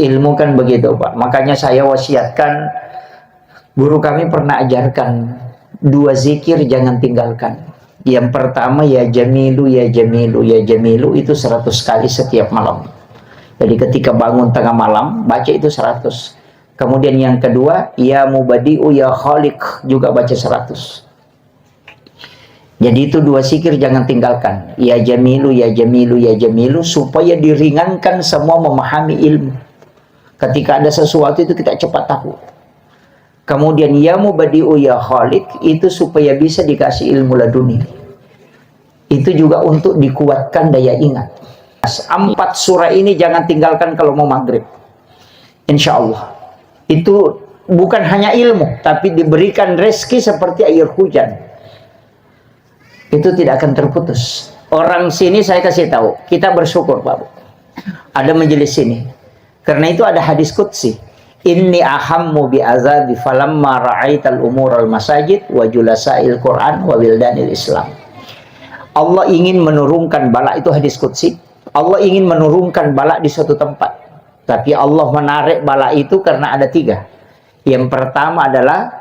Ilmu kan begitu Pak. Makanya saya wasiatkan, guru kami pernah ajarkan 2 zikir jangan tinggalkan. Yang pertama ya jamilu ya jamilu ya jamilu, itu 100 kali setiap malam. Jadi ketika bangun tengah malam baca itu 100. Kemudian yang kedua ya mubadi'u ya khaliq, juga baca 100. Jadi itu 2 zikir jangan tinggalkan. Ya jamilu ya jamilu ya jamilu, supaya diringankan semua memahami ilmu. Ketika ada sesuatu itu kita cepat tahu. Kemudian ya mubadi'u ya khaliq, itu supaya bisa dikasih ilmu laduni. Itu juga untuk dikuatkan daya ingat. 4 surah ini jangan tinggalkan kalau mau maghrib. Insya Allah. Itu bukan hanya ilmu, tapi diberikan rezeki seperti air hujan. Itu tidak akan terputus. Orang sini saya kasih tahu, kita bersyukur Pak Bu. Ada majelis sini. Karena itu ada hadis qudsi. Inni ahammu bi azabi falamma ra'aital umural masajid wa julasa'il Qur'an wa wildanil Islam. Allah ingin menurunkan bala, itu hadis qudsi. Allah ingin menurunkan bala di suatu tempat. Tapi Allah menarik bala itu karena ada 3. Yang pertama adalah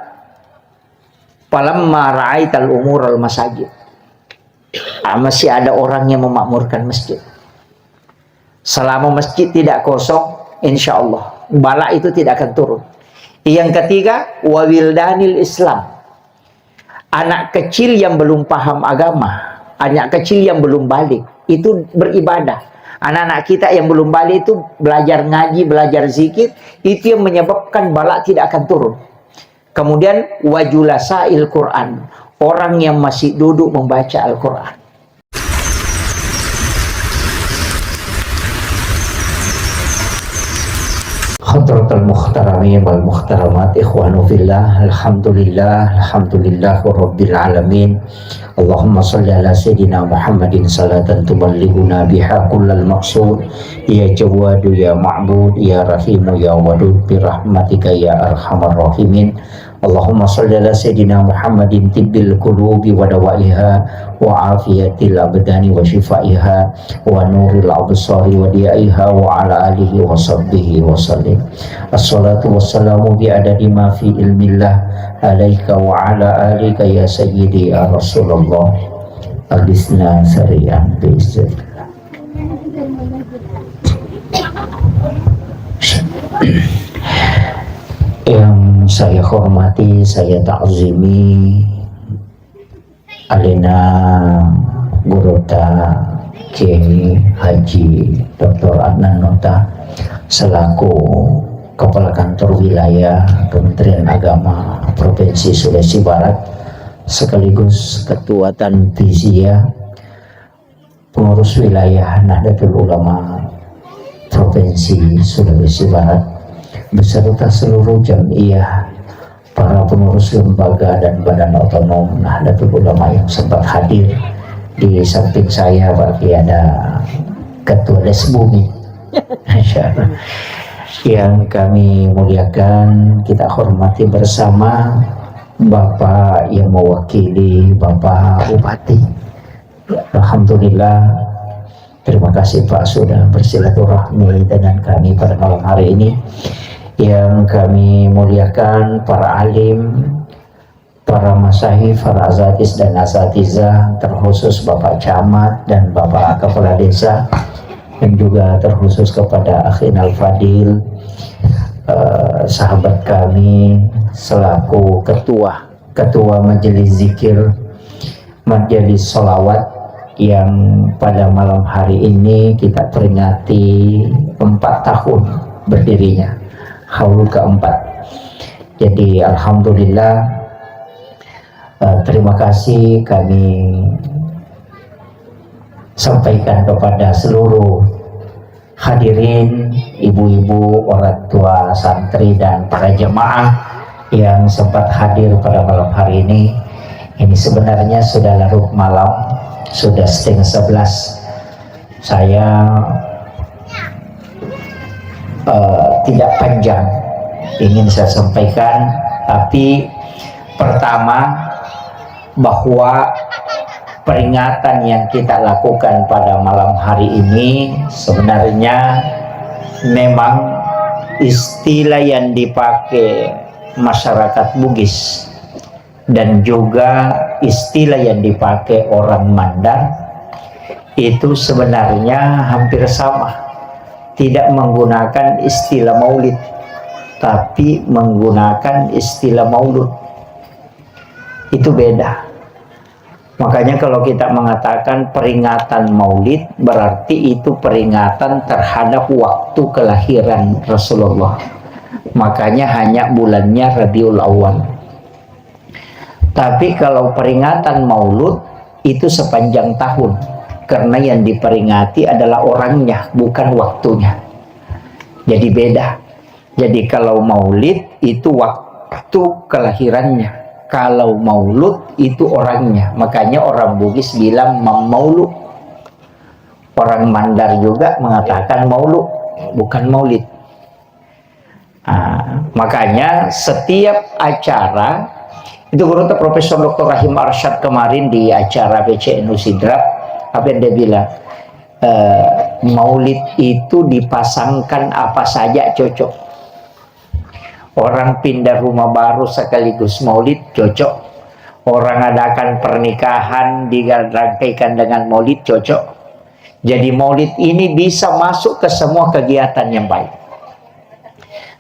falamma ra'aital umural masajid. Masih ada orang yang memakmurkan masjid. Selama masjid tidak kosong, insya Allah bala itu tidak akan turun. Yang ketiga wawildanil Islam, anak kecil yang belum paham agama, anak kecil yang belum balik itu beribadah. Anak-anak kita yang belum balik itu belajar ngaji, belajar zikir, itu yang menyebabkan bala tidak akan turun. Kemudian wajulasail Quran, orang yang masih duduk membaca Al-Quran. Hadratul muhtaramin wal muhtaramat, ikhwanu fillah, alhamdulillah rabbil alamin. Allahumma salli ala sayyidina Muhammadin salatan tuballighuna biha kullal maqsud. Ya Jawadu ya Ma'bud ya Rahimu ya Wadud bi rahmatika ya arhamar rahimin. Allahumma salli ala sayyidina Muhammadin tibbil qulubi wa dawaiha wa afiyatil abdani wa shifaiha wa nuril absari wa diaiha wa ala alihi wa sahbihi wa sallim. Assalatu wassalamu bi adadi ma fi ilmillah alaika wa ala alika ya sayyidi ya Rasulullah. Alisna sari'an bi izzillah. Yang saya hormati, saya ta'zimi Alina Gurota Kiai Haji Dr. Adnan Nota selaku Kepala Kantor Wilayah Kementerian Agama Provinsi Sulawesi Barat, sekaligus Ketua Tanfiziyah Pengurus Wilayah Nahdlatul Ulama Provinsi Sulawesi Barat, beserta seluruh jamiah, para pengurus lembaga dan badan otonom Nahdlatul Ulama yang sempat hadir. Di samping saya bagi ada Ketua Lesbumi yang kami muliakan, kita hormati bersama Bapak yang mewakili Bapak Bupati. Alhamdulillah, terima kasih Pak sudah bersilaturahmi dengan kami pada malam hari ini. Yang kami muliakan para alim, para masyayikh, para azatis dan asatizah, terkhusus Bapak Camat dan Bapak Kepala Desa, dan juga terkhusus kepada Akhin Al-Fadil, sahabat kami selaku Ketua Majelis Zikir, Majelis Sholawat, yang pada malam hari ini kita peringati 4 tahun berdirinya, haul keempat. Jadi alhamdulillah, terima kasih kami sampaikan kepada seluruh hadirin, ibu-ibu, orang tua, santri, dan para jemaah yang sempat hadir pada malam hari ini. Ini sebenarnya sudah larut malam, sudah 10:30. Saya tidak panjang ingin saya sampaikan, tapi pertama, bahwa peringatan yang kita lakukan pada malam hari ini sebenarnya memang istilah yang dipakai masyarakat Bugis dan juga istilah yang dipakai orang Mandar itu sebenarnya hampir sama, tidak menggunakan istilah maulid tapi menggunakan istilah maulud. Itu beda. Makanya kalau kita mengatakan peringatan maulid, berarti itu peringatan terhadap waktu kelahiran Rasulullah. Makanya hanya bulannya Rabiul Awal. Tapi kalau peringatan maulud itu sepanjang tahun, karena yang diperingati adalah orangnya, bukan waktunya. Jadi beda. Jadi kalau maulid itu waktu kelahirannya, kalau maulud itu orangnya. Makanya orang Bugis bilang maulud. Orang Mandar juga mengatakan maulud, bukan maulid. Makanya setiap acara itu guru Profesor Dr. Rahim Arsyad kemarin di acara PCNU Sidrap, apa yang dia bilang, maulid itu dipasangkan apa saja cocok. Orang pindah rumah baru sekaligus maulid cocok. Orang adakan pernikahan dirangkaikan dengan maulid cocok. Jadi maulid ini bisa masuk ke semua kegiatan yang baik.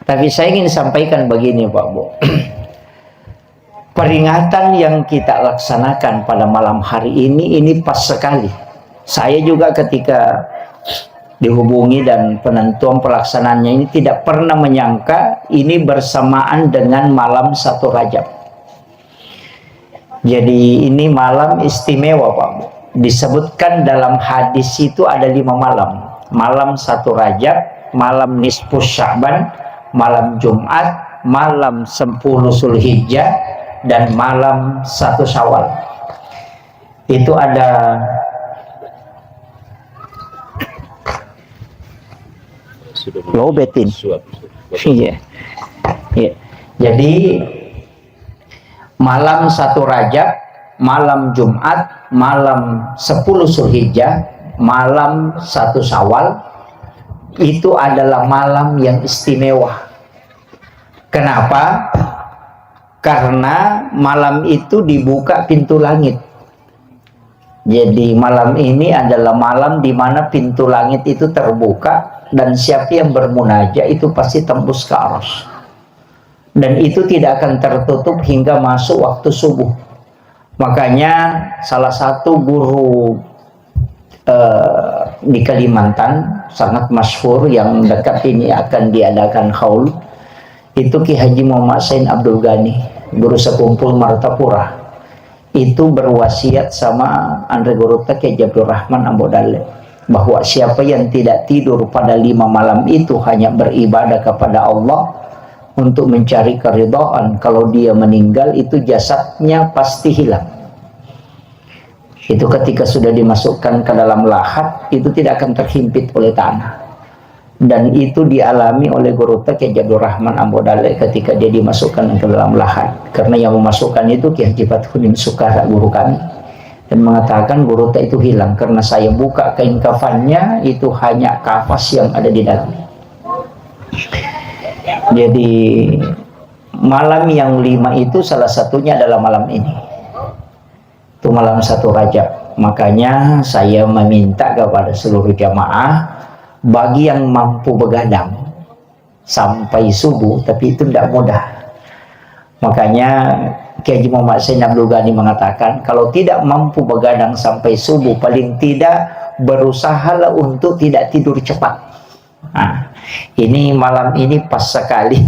Tapi saya ingin sampaikan begini Pak Bu. Peringatan yang kita laksanakan pada malam hari ini pas sekali. Saya juga ketika dihubungi dan penentuan pelaksanaannya ini tidak pernah menyangka ini bersamaan dengan malam 1 Rajab. Jadi ini malam istimewa Pak Bu. Disebutkan dalam hadis itu ada 5 malam. Malam 1 Rajab, malam nisfus Sya'ban, malam Jumat, malam 10 Zulhijjah, dan malam 1 Syawal. Itu ada lobetin. Iya. Iya. Jadi malam 1 Rajab, malam Jumat, malam 10 Zulhijjah, malam 1 Syawal itu adalah malam yang istimewa. Kenapa? Karena malam itu dibuka pintu langit. Jadi malam ini adalah malam di mana pintu langit itu terbuka dan siapa yang bermunajat itu pasti tembus ke arsy. Dan itu tidak akan tertutup hingga masuk waktu subuh. Makanya salah satu guru di Kalimantan sangat masyhur yang dekat ini akan diadakan haul itu Ki Haji Muhammad Sain Abdul Ghani, guru sekumpul Martapura. Itu berwasiat sama Andre Guru Ki Abdul Rahman Ambodale bahwa siapa yang tidak tidur pada 5 malam itu hanya beribadah kepada Allah untuk mencari keridhaan, kalau dia meninggal itu jasadnya pasti hilang. Itu ketika sudah dimasukkan ke dalam lahat itu tidak akan terhimpit oleh tanah. Dan itu dialami oleh Guru Ki Abdul Rahman Ambodale ketika dia dimasukkan ke dalam lahat. Karena yang memasukkan itu Ki Haji Fathuddin Sukara, guru kami, dan mengatakan Guru itu hilang karena saya buka kain kafannya itu hanya kafas yang ada di dalam. Jadi malam yang 5 itu salah satunya adalah malam ini. Itu malam 1 Rajab. Makanya saya meminta kepada seluruh jamaah, bagi yang mampu begadang sampai subuh, tapi itu tidak mudah. Makanya Kiai Muhammad Sain Abdul Ghani mengatakan, kalau tidak mampu begadang sampai subuh, paling tidak berusahalah untuk tidak tidur cepat. Nah, ini malam ini pas sekali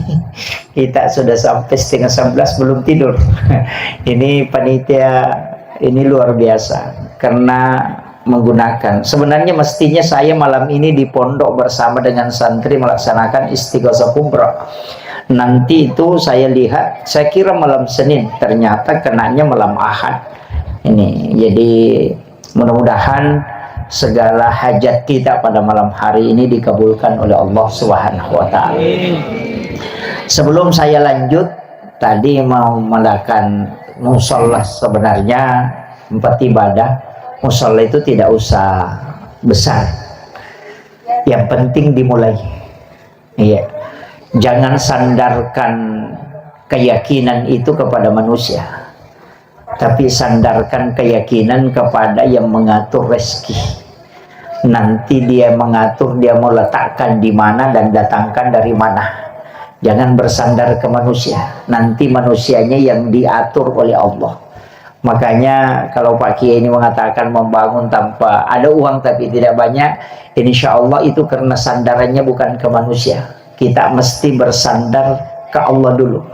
kita sudah sampai 10:30 belum tidur. Ini panitia ini luar biasa karena menggunakan, sebenarnya mestinya saya malam ini di pondok bersama dengan santri melaksanakan istighosah kubra. Nanti itu saya lihat, saya kira malam Senin, ternyata kenanya malam Ahad. Ini jadi mudah-mudahan segala hajat kita pada malam hari ini dikabulkan oleh Allah Subhanahu wa taala. Sebelum saya lanjut, tadi mau melakukan musola, sebenarnya 4 ibadah. Musola itu tidak usah besar, yang penting dimulai. Iya. Jangan sandarkan keyakinan itu kepada manusia, tapi sandarkan keyakinan kepada yang mengatur rezeki. Nanti dia mengatur, dia mau letakkan di mana dan datangkan dari mana. Jangan bersandar ke manusia, nanti manusianya yang diatur oleh Allah. Makanya kalau Pak Kiai ini mengatakan membangun tanpa ada uang tapi tidak banyak, insya Allah itu karena sandarannya bukan ke manusia. Kita mesti bersandar ke Allah dulu.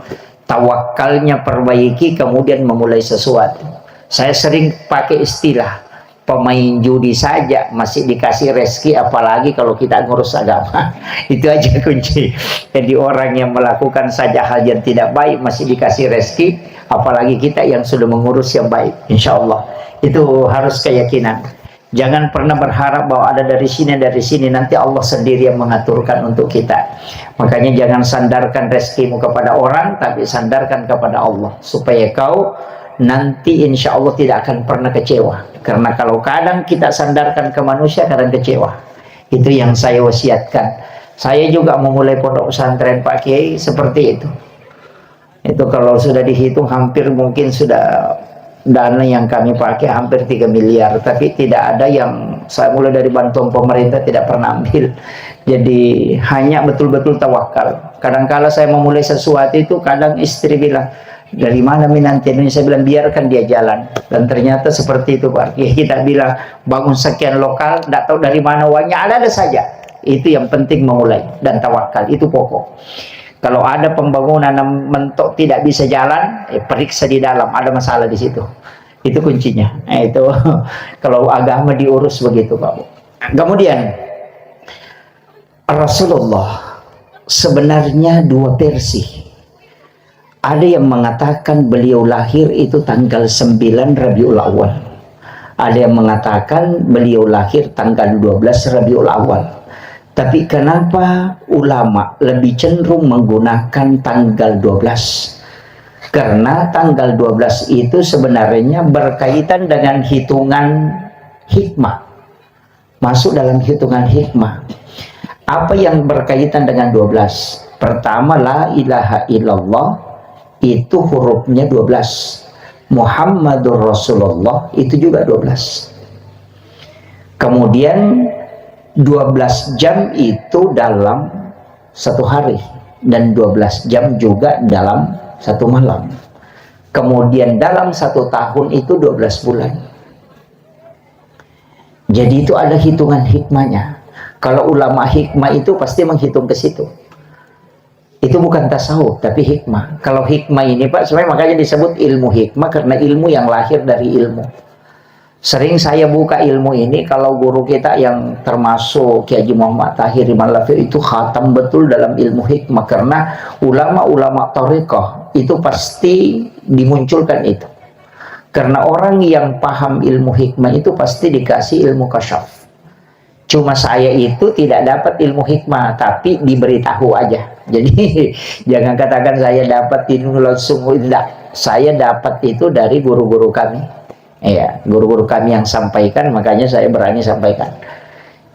Tawakalnya perbaiki, kemudian memulai sesuatu. Saya sering pakai istilah, pemain judi saja masih dikasih rezeki, apalagi kalau kita ngurus agama. Itu aja kunci. Jadi orang yang melakukan saja hal yang tidak baik masih dikasih rezeki, apalagi kita yang sudah mengurus yang baik. Insya Allah itu harus keyakinan. Jangan pernah berharap bahwa ada dari sini nanti Allah sendiri yang mengaturkan untuk kita. Makanya jangan sandarkan rezekimu kepada orang, tapi sandarkan kepada Allah, supaya kau nanti insya Allah tidak akan pernah kecewa. Karena kalau kadang kita sandarkan ke manusia, kadang kecewa. Itu yang saya wasiatkan. Saya juga memulai pondok pesantren Pak Kiai seperti itu. Itu kalau sudah dihitung hampir mungkin sudah dana yang kami pakai hampir 3 miliar, tapi tidak ada yang saya mulai dari bantuan pemerintah tidak pernah ambil. Jadi hanya betul-betul tawakal. Kadang-kala saya memulai sesuatu itu, kadang istri bilang, dari mana nanti ini? Saya bilang biarkan dia jalan. Dan ternyata seperti itu Pak. Kita bilang bangun sekian lokal, tidak tahu dari mana uangnya, ada saja. Itu yang penting memulai dan tawakal, itu pokok. Kalau ada pembangunan mentok tidak bisa jalan, periksa di dalam, ada masalah di situ. Itu kuncinya. Itu kalau agama diurus begitu, Pak. Kemudian Rasulullah sebenarnya dua versi. Ada yang mengatakan beliau lahir itu tanggal 9 Rabiul Awal. Ada yang mengatakan beliau lahir tanggal 12 Rabiul Awal. Tapi kenapa ulama lebih cenderung menggunakan tanggal 12? Karena tanggal 12 itu sebenarnya berkaitan dengan hitungan hikmah. Masuk dalam hitungan hikmah. Apa yang berkaitan dengan 12? Pertama, la ilaha illallah, itu hurufnya 12. Muhammadur Rasulullah itu juga 12. Kemudian 12 jam itu dalam satu hari, dan 12 jam juga dalam satu malam. Kemudian dalam satu tahun itu 12 bulan. Jadi itu ada hitungan hikmahnya. Kalau ulama hikmah itu pasti menghitung ke situ. Itu bukan tasawuf tapi hikmah. Kalau hikmah ini Pak, sebenarnya makanya disebut ilmu hikmah, karena ilmu yang lahir dari ilmu. Sering saya buka ilmu ini kalau guru kita yang termasuk Kiai Haji Muhammad Tahir Malafi itu khatam betul dalam ilmu hikmah, karena ulama-ulama thariqah itu pasti dimunculkan itu. Karena orang yang paham ilmu hikmah itu pasti dikasih ilmu kasyaf. Cuma saya itu tidak dapat ilmu hikmah, tapi diberitahu aja. Jadi jangan katakan saya dapat ilmu langsung, tidak. Saya dapat itu dari guru-guru kami. Ya, guru-guru kami yang sampaikan, makanya saya berani sampaikan.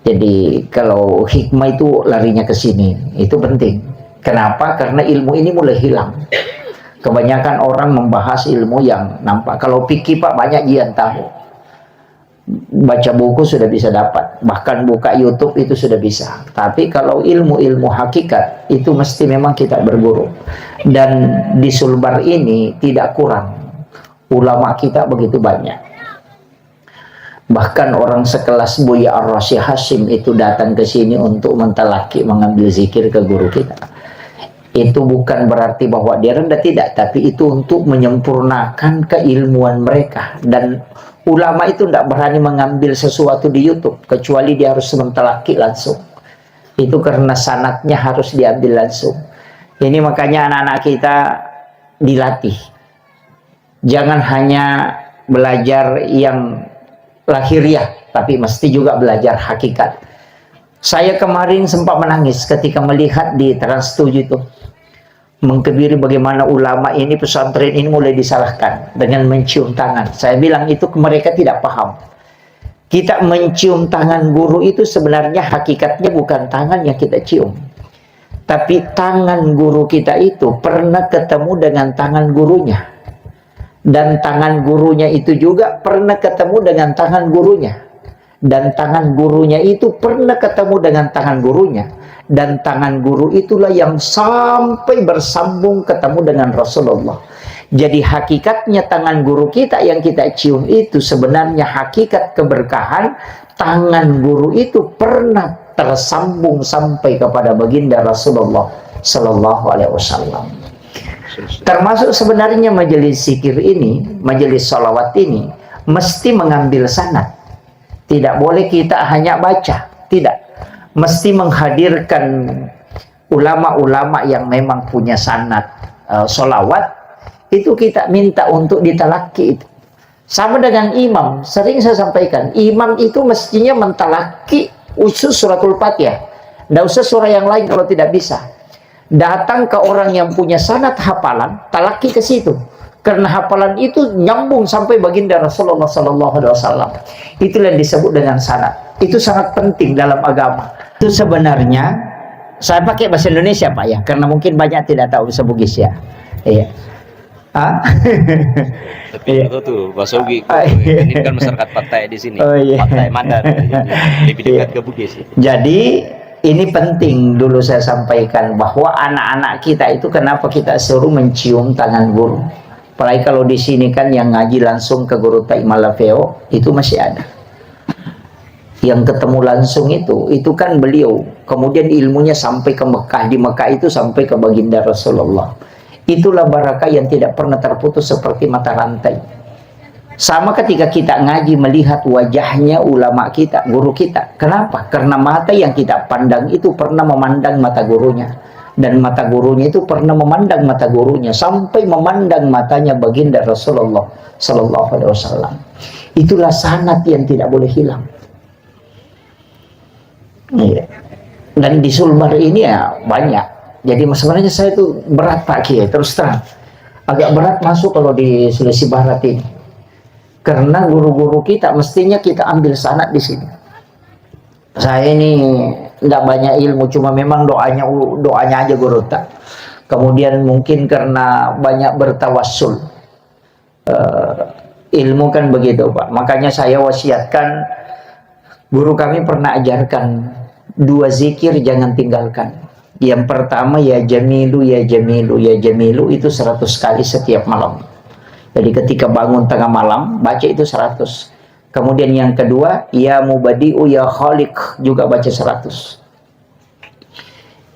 Jadi kalau hikmah itu larinya ke sini, itu penting. Kenapa? Karena ilmu ini mulai hilang. Kebanyakan orang membahas ilmu yang nampak. Kalau fikih Pak banyak yang tahu. Baca buku sudah bisa dapat, bahkan buka YouTube itu sudah bisa. Tapi kalau ilmu-ilmu hakikat itu mesti memang kita berguru. Dan di Sulbar ini tidak kurang. Ulama kita begitu banyak. Bahkan orang sekelas Buya Ar-Rasyid Hashim itu datang ke sini untuk mentalaki, mengambil zikir ke guru kita. Itu bukan berarti bahwa dia rendah, tidak, tapi itu untuk menyempurnakan keilmuan mereka. Dan ulama itu tidak berani mengambil sesuatu di YouTube kecuali dia harus mentalaki langsung. Itu karena sanadnya harus diambil langsung. Ini makanya anak-anak kita dilatih. Jangan hanya belajar yang lahiriah, tapi mesti juga belajar hakikat. Saya kemarin sempat menangis ketika melihat di Trans 7 itu, mengkebiri bagaimana ulama ini, pesantren ini mulai disalahkan dengan mencium tangan. Saya bilang itu mereka tidak paham. Kita mencium tangan guru itu sebenarnya hakikatnya bukan tangan yang kita cium, Tapi tangan guru kita itu pernah ketemu dengan tangan gurunya. Dan tangan gurunya itu juga pernah ketemu dengan tangan gurunya. Dan tangan gurunya itu pernah ketemu dengan tangan gurunya. Dan tangan guru itulah yang sampai bersambung ketemu dengan Rasulullah. Jadi hakikatnya tangan guru kita yang kita cium itu sebenarnya hakikat keberkahan. Tangan guru itu pernah tersambung sampai kepada baginda Rasulullah Sallallahu Alaihi Wasallam. Termasuk sebenarnya majelis zikir ini, majelis salawat ini mesti mengambil sanad. Tidak boleh kita hanya baca, tidak. Mesti menghadirkan ulama-ulama yang memang punya sanad salawat. Itu kita minta untuk ditalaki itu. Sama dengan imam, sering saya sampaikan, imam itu mestinya mentalaki usus suratul Fatihah. Tidak usah surah yang lain kalau tidak bisa. Datang ke orang yang punya sanad hafalan, talaki ke situ. Karena hafalan itu nyambung sampai baginda Rasulullah Sallallahu Alaihi Wasallam. Itulah yang disebut dengan sanad. Itu sangat penting dalam agama. Itu sebenarnya, saya pakai bahasa Indonesia Pak ya, karena mungkin banyak tidak tahu bahasa Bugis ya. Iya. Tapi itu tuh bahasa Ugi, ini kan masyarakat Pantai di sini, Pantai Mandar, lebih dekat ke Bugis. Jadi ini penting dulu saya sampaikan bahwa anak-anak kita itu kenapa kita suruh mencium tangan guru. Apalagi kalau di sini kan yang ngaji langsung ke guru Taik Malafeo itu masih ada. Yang ketemu langsung itu kan beliau. Kemudian ilmunya sampai ke Mekah, di Mekah itu sampai ke baginda Rasulullah. Itulah barakah yang tidak pernah terputus seperti mata rantai. Sama ketika kita ngaji melihat wajahnya ulama kita, guru kita. Kenapa? Karena mata yang kita pandang itu pernah memandang mata gurunya. Dan mata gurunya itu pernah memandang mata gurunya. Sampai memandang matanya baginda Rasulullah Sallallahu Alaihi Wasallam. Itulah sanad yang tidak boleh hilang. Dan di Sulbar ini ya banyak. Jadi sebenarnya saya itu berat Pak Kiai, terus terang. Agak berat masuk kalau di Sulawesi Barat ini. Karena guru-guru kita mestinya kita ambil sanad di sini. Saya ini nggak banyak ilmu, cuma memang doanya aja guru tak. Kemudian mungkin karena banyak bertawassul. Ilmu kan begitu Pak. Makanya saya wasiatkan, guru kami pernah ajarkan 2 zikir jangan tinggalkan. Yang pertama ya jamilu, ya jamilu, ya jamilu itu 100 kali setiap malam. Jadi ketika bangun tengah malam baca itu 100. Kemudian yang kedua ya mubadi'u ya khaliq juga baca 100.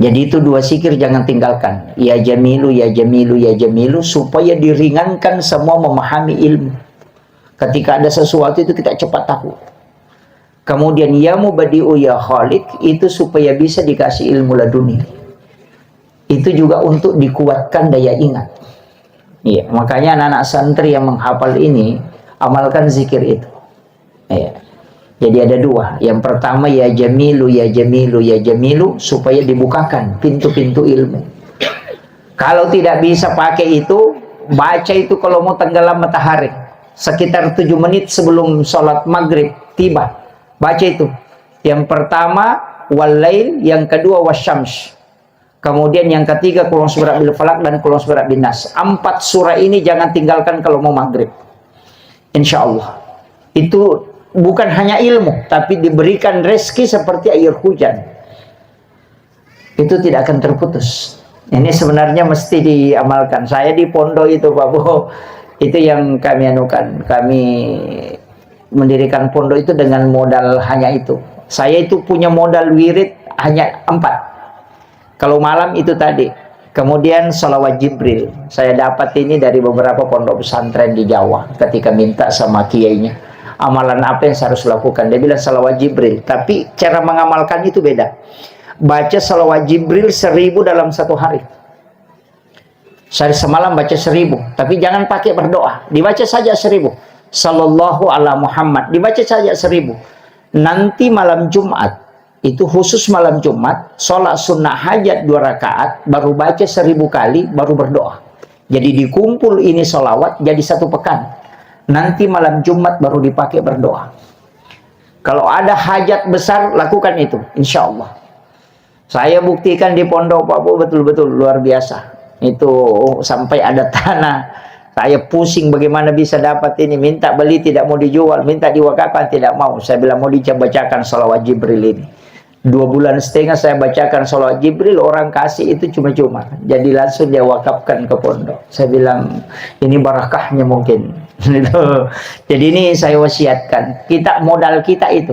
Jadi itu 2 zikir jangan tinggalkan. Ya jamilu, ya jamilu, ya jamilu supaya diringankan semua memahami ilmu. Ketika ada sesuatu itu kita cepat tahu. Kemudian ya mubadi'u ya khaliq itu supaya bisa dikasih ilmu laduni. Itu juga untuk dikuatkan daya ingat. Iya, makanya anak-anak santri yang menghafal ini amalkan zikir itu. Iya. Jadi ada 2. Yang pertama ya jamilu, ya jamilu, ya jamilu supaya dibukakan pintu-pintu ilmu. Kalau tidak bisa pakai itu, baca itu kalau mau tenggelam matahari. Sekitar 7 menit sebelum sholat maghrib tiba. Baca itu. Yang pertama wal-lail, yang kedua wasyams. Kemudian yang ketiga Qul a'udzu birabbil falaq dan Qul a'udzu birabbin nas. 4 surah ini jangan tinggalkan kalau mau maghrib. Insya Allah. Itu bukan hanya ilmu, tapi diberikan rezeki seperti air hujan. Itu tidak akan terputus. Ini sebenarnya mesti diamalkan. Saya di pondok itu Pak Bo, itu yang kami anukan. Kami mendirikan pondok itu dengan modal hanya itu. Saya itu punya modal wirid hanya 4. Kalau malam itu tadi. Kemudian sholawat Jibril. Saya dapat ini dari beberapa pondok pesantren di Jawa. Ketika minta sama kiainya, amalan apa yang saya harus lakukan? Dia bilang sholawat Jibril. Tapi cara mengamalkan itu beda. Baca sholawat Jibril 1000 dalam 1 hari. Sehari semalam baca 1000. Tapi jangan pakai berdoa. Dibaca saja 1000. Sallallahu ala Muhammad. Dibaca saja 1000. Nanti malam Jumat. Itu khusus malam Jumat, sholat sunnah hajat 2 rakaat, baru baca 1000 kali, baru berdoa. Jadi dikumpul ini sholawat jadi 1 pekan. Nanti malam Jumat baru dipakai berdoa. Kalau ada hajat besar, lakukan itu, insya Allah. Saya buktikan di pondok Pak Bu, betul-betul luar biasa. Itu sampai ada tanah. Saya pusing bagaimana bisa dapat ini. Minta beli tidak mau dijual, minta diwakafkan tidak mau. Saya bilang mau dibacakan sholawat Jibril ini. 2,5 bulan saya bacakan sholawat Jibril, orang kasih itu cuma-cuma. Jadi langsung dia wakafkan ke pondok. Saya bilang ini barakahnya mungkin. Jadi ini saya wasiatkan. Kita modal kita itu.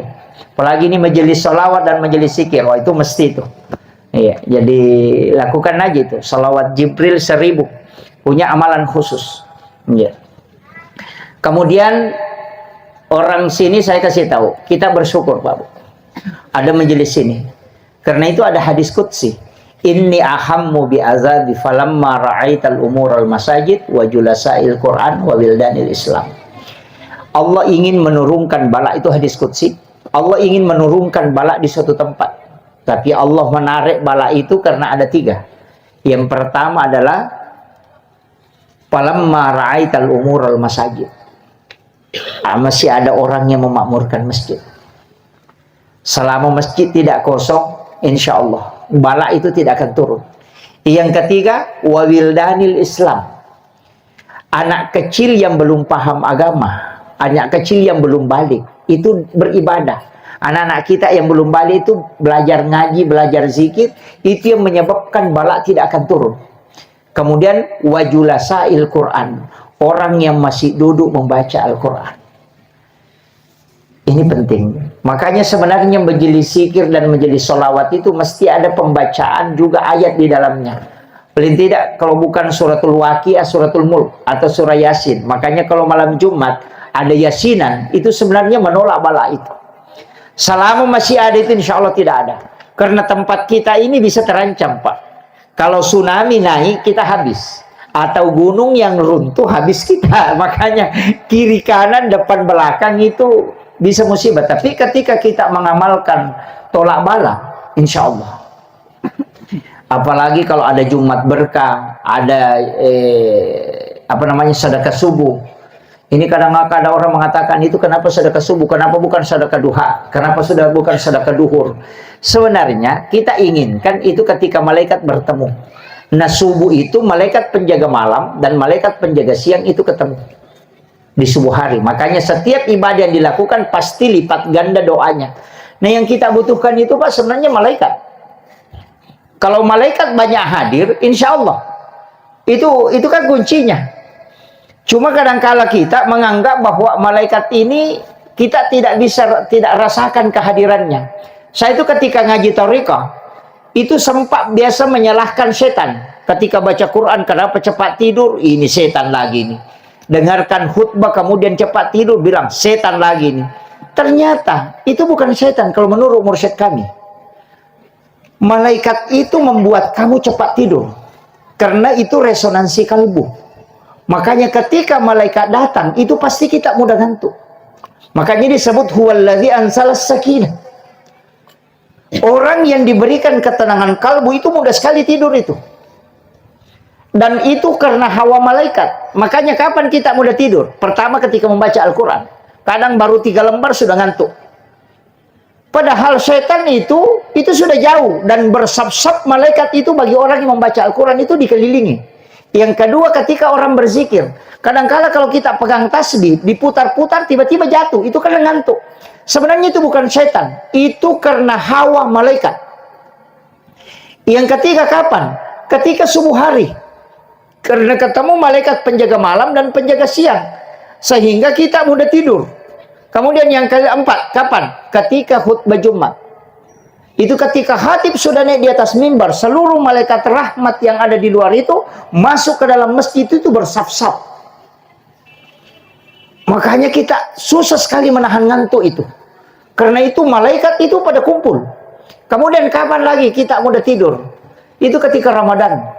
Apalagi ini majelis sholawat dan majelis zikir. Wah itu mesti itu. Iya, jadi lakukan aja itu. Sholawat Jibril 1000. Punya amalan khusus. Iya. Kemudian orang sini saya kasih tahu. Kita bersyukur Pak Bu. Ada majelis sini. Karena itu ada hadis qudsi. Inni ahammu bi azabi falamma ra'aital umural masajid wa julasail Qur'an wa wildanil Islam. Allah ingin menurunkan bala, itu hadis qudsi. Allah ingin menurunkan bala di suatu tempat. Tapi Allah menarik bala itu karena ada 3. Yang pertama adalah falamma ra'aital umural masajid. Masih ada orang yang memakmurkan masjid. Selama masjid tidak kosong, insya Allah bala itu tidak akan turun. Yang ketiga, wawildanil Islam. Anak kecil yang belum paham agama, anak kecil yang belum balik, itu beribadah. Anak-anak kita yang belum balik itu belajar ngaji, belajar zikir, itu yang menyebabkan bala tidak akan turun. Kemudian wajulasail Quran, orang yang masih duduk membaca Al-Quran. Ini penting. Makanya sebenarnya majelis zikir dan majelis sholawat itu mesti ada pembacaan juga ayat di dalamnya. Paling tidak kalau bukan suratul Waqiah, suratul Mulk atau surah Yasin. Makanya kalau malam Jumat ada Yasinan, itu sebenarnya menolak bala itu. Selama masih ada itu insya Allah tidak ada. Karena tempat kita ini bisa terancam Pak. Kalau tsunami naik kita habis. Atau gunung yang runtuh habis kita. Makanya kiri kanan depan belakang itu bisa musibah. Tapi ketika kita mengamalkan tolak bala, insya Allah. Apalagi kalau ada Jumat berkah, ada sedekah subuh. Ini kadang-kadang ada orang mengatakan itu kenapa sedekah subuh, kenapa bukan sedekah duha, kenapa sudah bukan sedekah duhur. Sebenarnya kita inginkan itu ketika malaikat bertemu. Nah subuh itu malaikat penjaga malam dan malaikat penjaga siang itu ketemu di subuh hari. Makanya setiap ibadah yang dilakukan pasti lipat ganda doanya. Nah yang kita butuhkan itu Pak sebenarnya malaikat. Kalau malaikat banyak hadir, insya Allah itu kan kuncinya. Cuma kadang-kala kita menganggap bahwa malaikat ini kita tidak rasakan kehadirannya. Saya itu ketika ngaji thariqah itu sempat biasa menyalahkan setan. Ketika baca Quran kenapa cepat tidur? Ini setan lagi nih. Dengarkan khutbah kemudian cepat tidur, bilang setan lagi nih. Ternyata itu bukan setan kalau menurut mursyid kami. Malaikat itu membuat kamu cepat tidur. Karena itu resonansi kalbu. Makanya ketika malaikat datang itu pasti kita mudah ngantuk. Makanya disebut huwallazi anzalas sakinah. Orang yang diberikan ketenangan kalbu itu mudah sekali tidur itu. Dan itu karena hawa malaikat. Makanya kapan kita mudah tidur? Pertama ketika membaca Al-Quran. Kadang baru 3 lembar sudah ngantuk. Padahal setan itu sudah jauh. Dan bersab-sab malaikat itu bagi orang yang membaca Al-Quran itu dikelilingi. Yang kedua ketika orang berzikir. Kadang-kala kalau kita pegang tasbih, diputar-putar tiba-tiba jatuh. Itu karena ngantuk. Sebenarnya itu bukan setan. Itu karena hawa malaikat. Yang ketiga kapan? Ketika subuh hari. Karena ketemu malaikat penjaga malam dan penjaga siang. Sehingga kita mudah tidur. Kemudian yang keempat, kapan? Ketika khutbah Jumat. Itu ketika khatib sudah naik di atas mimbar, seluruh malaikat rahmat yang ada di luar itu masuk ke dalam masjid itu bersaf-saf. Makanya kita susah sekali menahan ngantuk itu. Karena itu malaikat itu pada kumpul. Kemudian kapan lagi kita mudah tidur? Itu ketika Ramadan.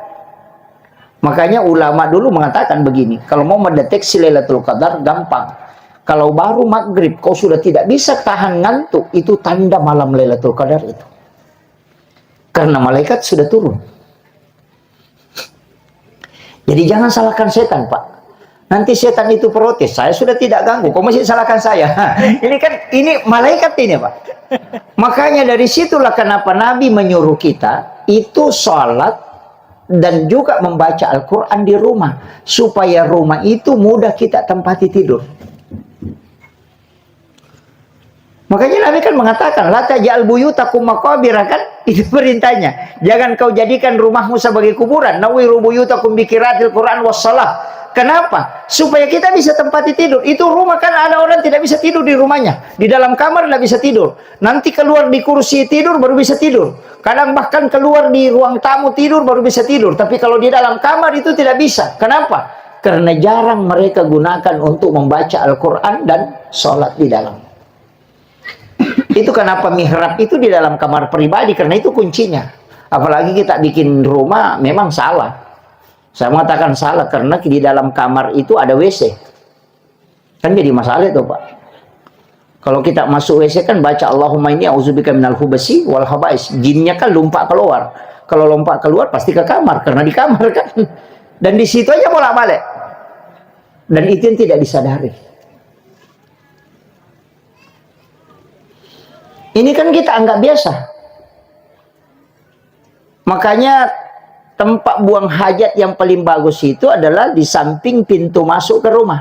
Makanya ulama dulu mengatakan begini, kalau mau mendeteksi Lailatul Qadar gampang. Kalau baru maghrib kau sudah tidak bisa tahan ngantuk, itu tanda malam Lailatul Qadar itu. Karena malaikat sudah turun. Jadi jangan salahkan setan Pak. Nanti setan itu protes, saya sudah tidak ganggu, kok masih salahkan saya? Ini malaikat ini, Pak. Makanya dari situlah kenapa Nabi menyuruh kita itu sholat dan juga membaca Al-Quran di rumah, supaya rumah itu mudah kita tempati tidur. Makanya Nabi kan mengatakan, la taj'al buyutakum maqabira, kan? Itu perintahnya. Jangan kau jadikan rumahmu sebagai kuburan. Nawiru buyutakum bikiratil Quran wassalah. Kenapa? Supaya kita bisa tempati tidur. Itu rumah, kan ada orang tidak bisa tidur di rumahnya. Di dalam kamar tidak bisa tidur. Nanti keluar di kursi tidur baru bisa tidur. Kadang bahkan keluar di ruang tamu tidur baru bisa tidur. Tapi kalau di dalam kamar itu tidak bisa. Kenapa? Karena jarang mereka gunakan untuk membaca Al-Quran dan sholat di dalam. Itu kenapa mihrab itu di dalam kamar pribadi, karena itu kuncinya. Apalagi kita bikin rumah memang salah. Saya mengatakan salah karena di dalam kamar itu ada WC. Kan jadi masalah itu, Pak. Kalau kita masuk WC kan baca Allahumma inni a'udzubika minal khubasi wal khaba'is. Jinnya kan lompat keluar. Kalau lompat keluar pasti ke kamar, karena di kamar kan. Dan di situ aja bolak-balik. Dan itu yang tidak disadari. Ini kan kita anggap biasa. Makanya tempat buang hajat yang paling bagus itu adalah di samping pintu masuk ke rumah.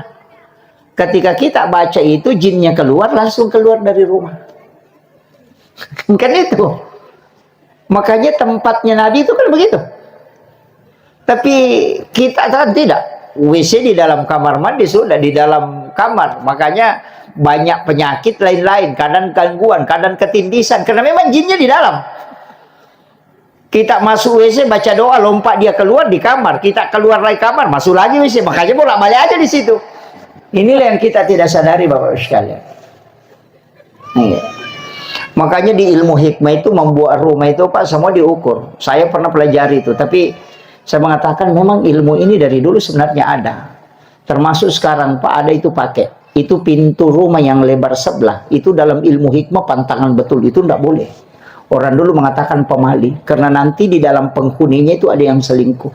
Ketika kita baca itu, jinnya keluar, langsung keluar dari rumah. Kan itu. Makanya tempatnya Nabi itu kan begitu. Tapi kita kan tidak. WC di dalam kamar mandi, sudah di dalam kamar. Makanya banyak penyakit lain-lain, kadang gangguan, kadang ketindisan, karena memang jinnya di dalam. Kita masuk WC baca doa, lompat dia keluar di kamar, kita keluar lagi kamar, masuk lagi WC, makanya bolak-balik aja di situ. Inilah yang kita tidak sadari, Bapak sekalian. Iya. Makanya di ilmu hikmah itu membuat rumah itu, Pak, semua diukur. Saya pernah pelajari itu, tapi saya mengatakan memang ilmu ini dari dulu sebenarnya ada. Termasuk sekarang, Pak, ada itu pakai. Itu pintu rumah yang lebar sebelah, itu dalam ilmu hikmah pantangan betul, itu tidak boleh. Orang dulu mengatakan pemali, karena nanti di dalam penghuninya itu ada yang selingkuh.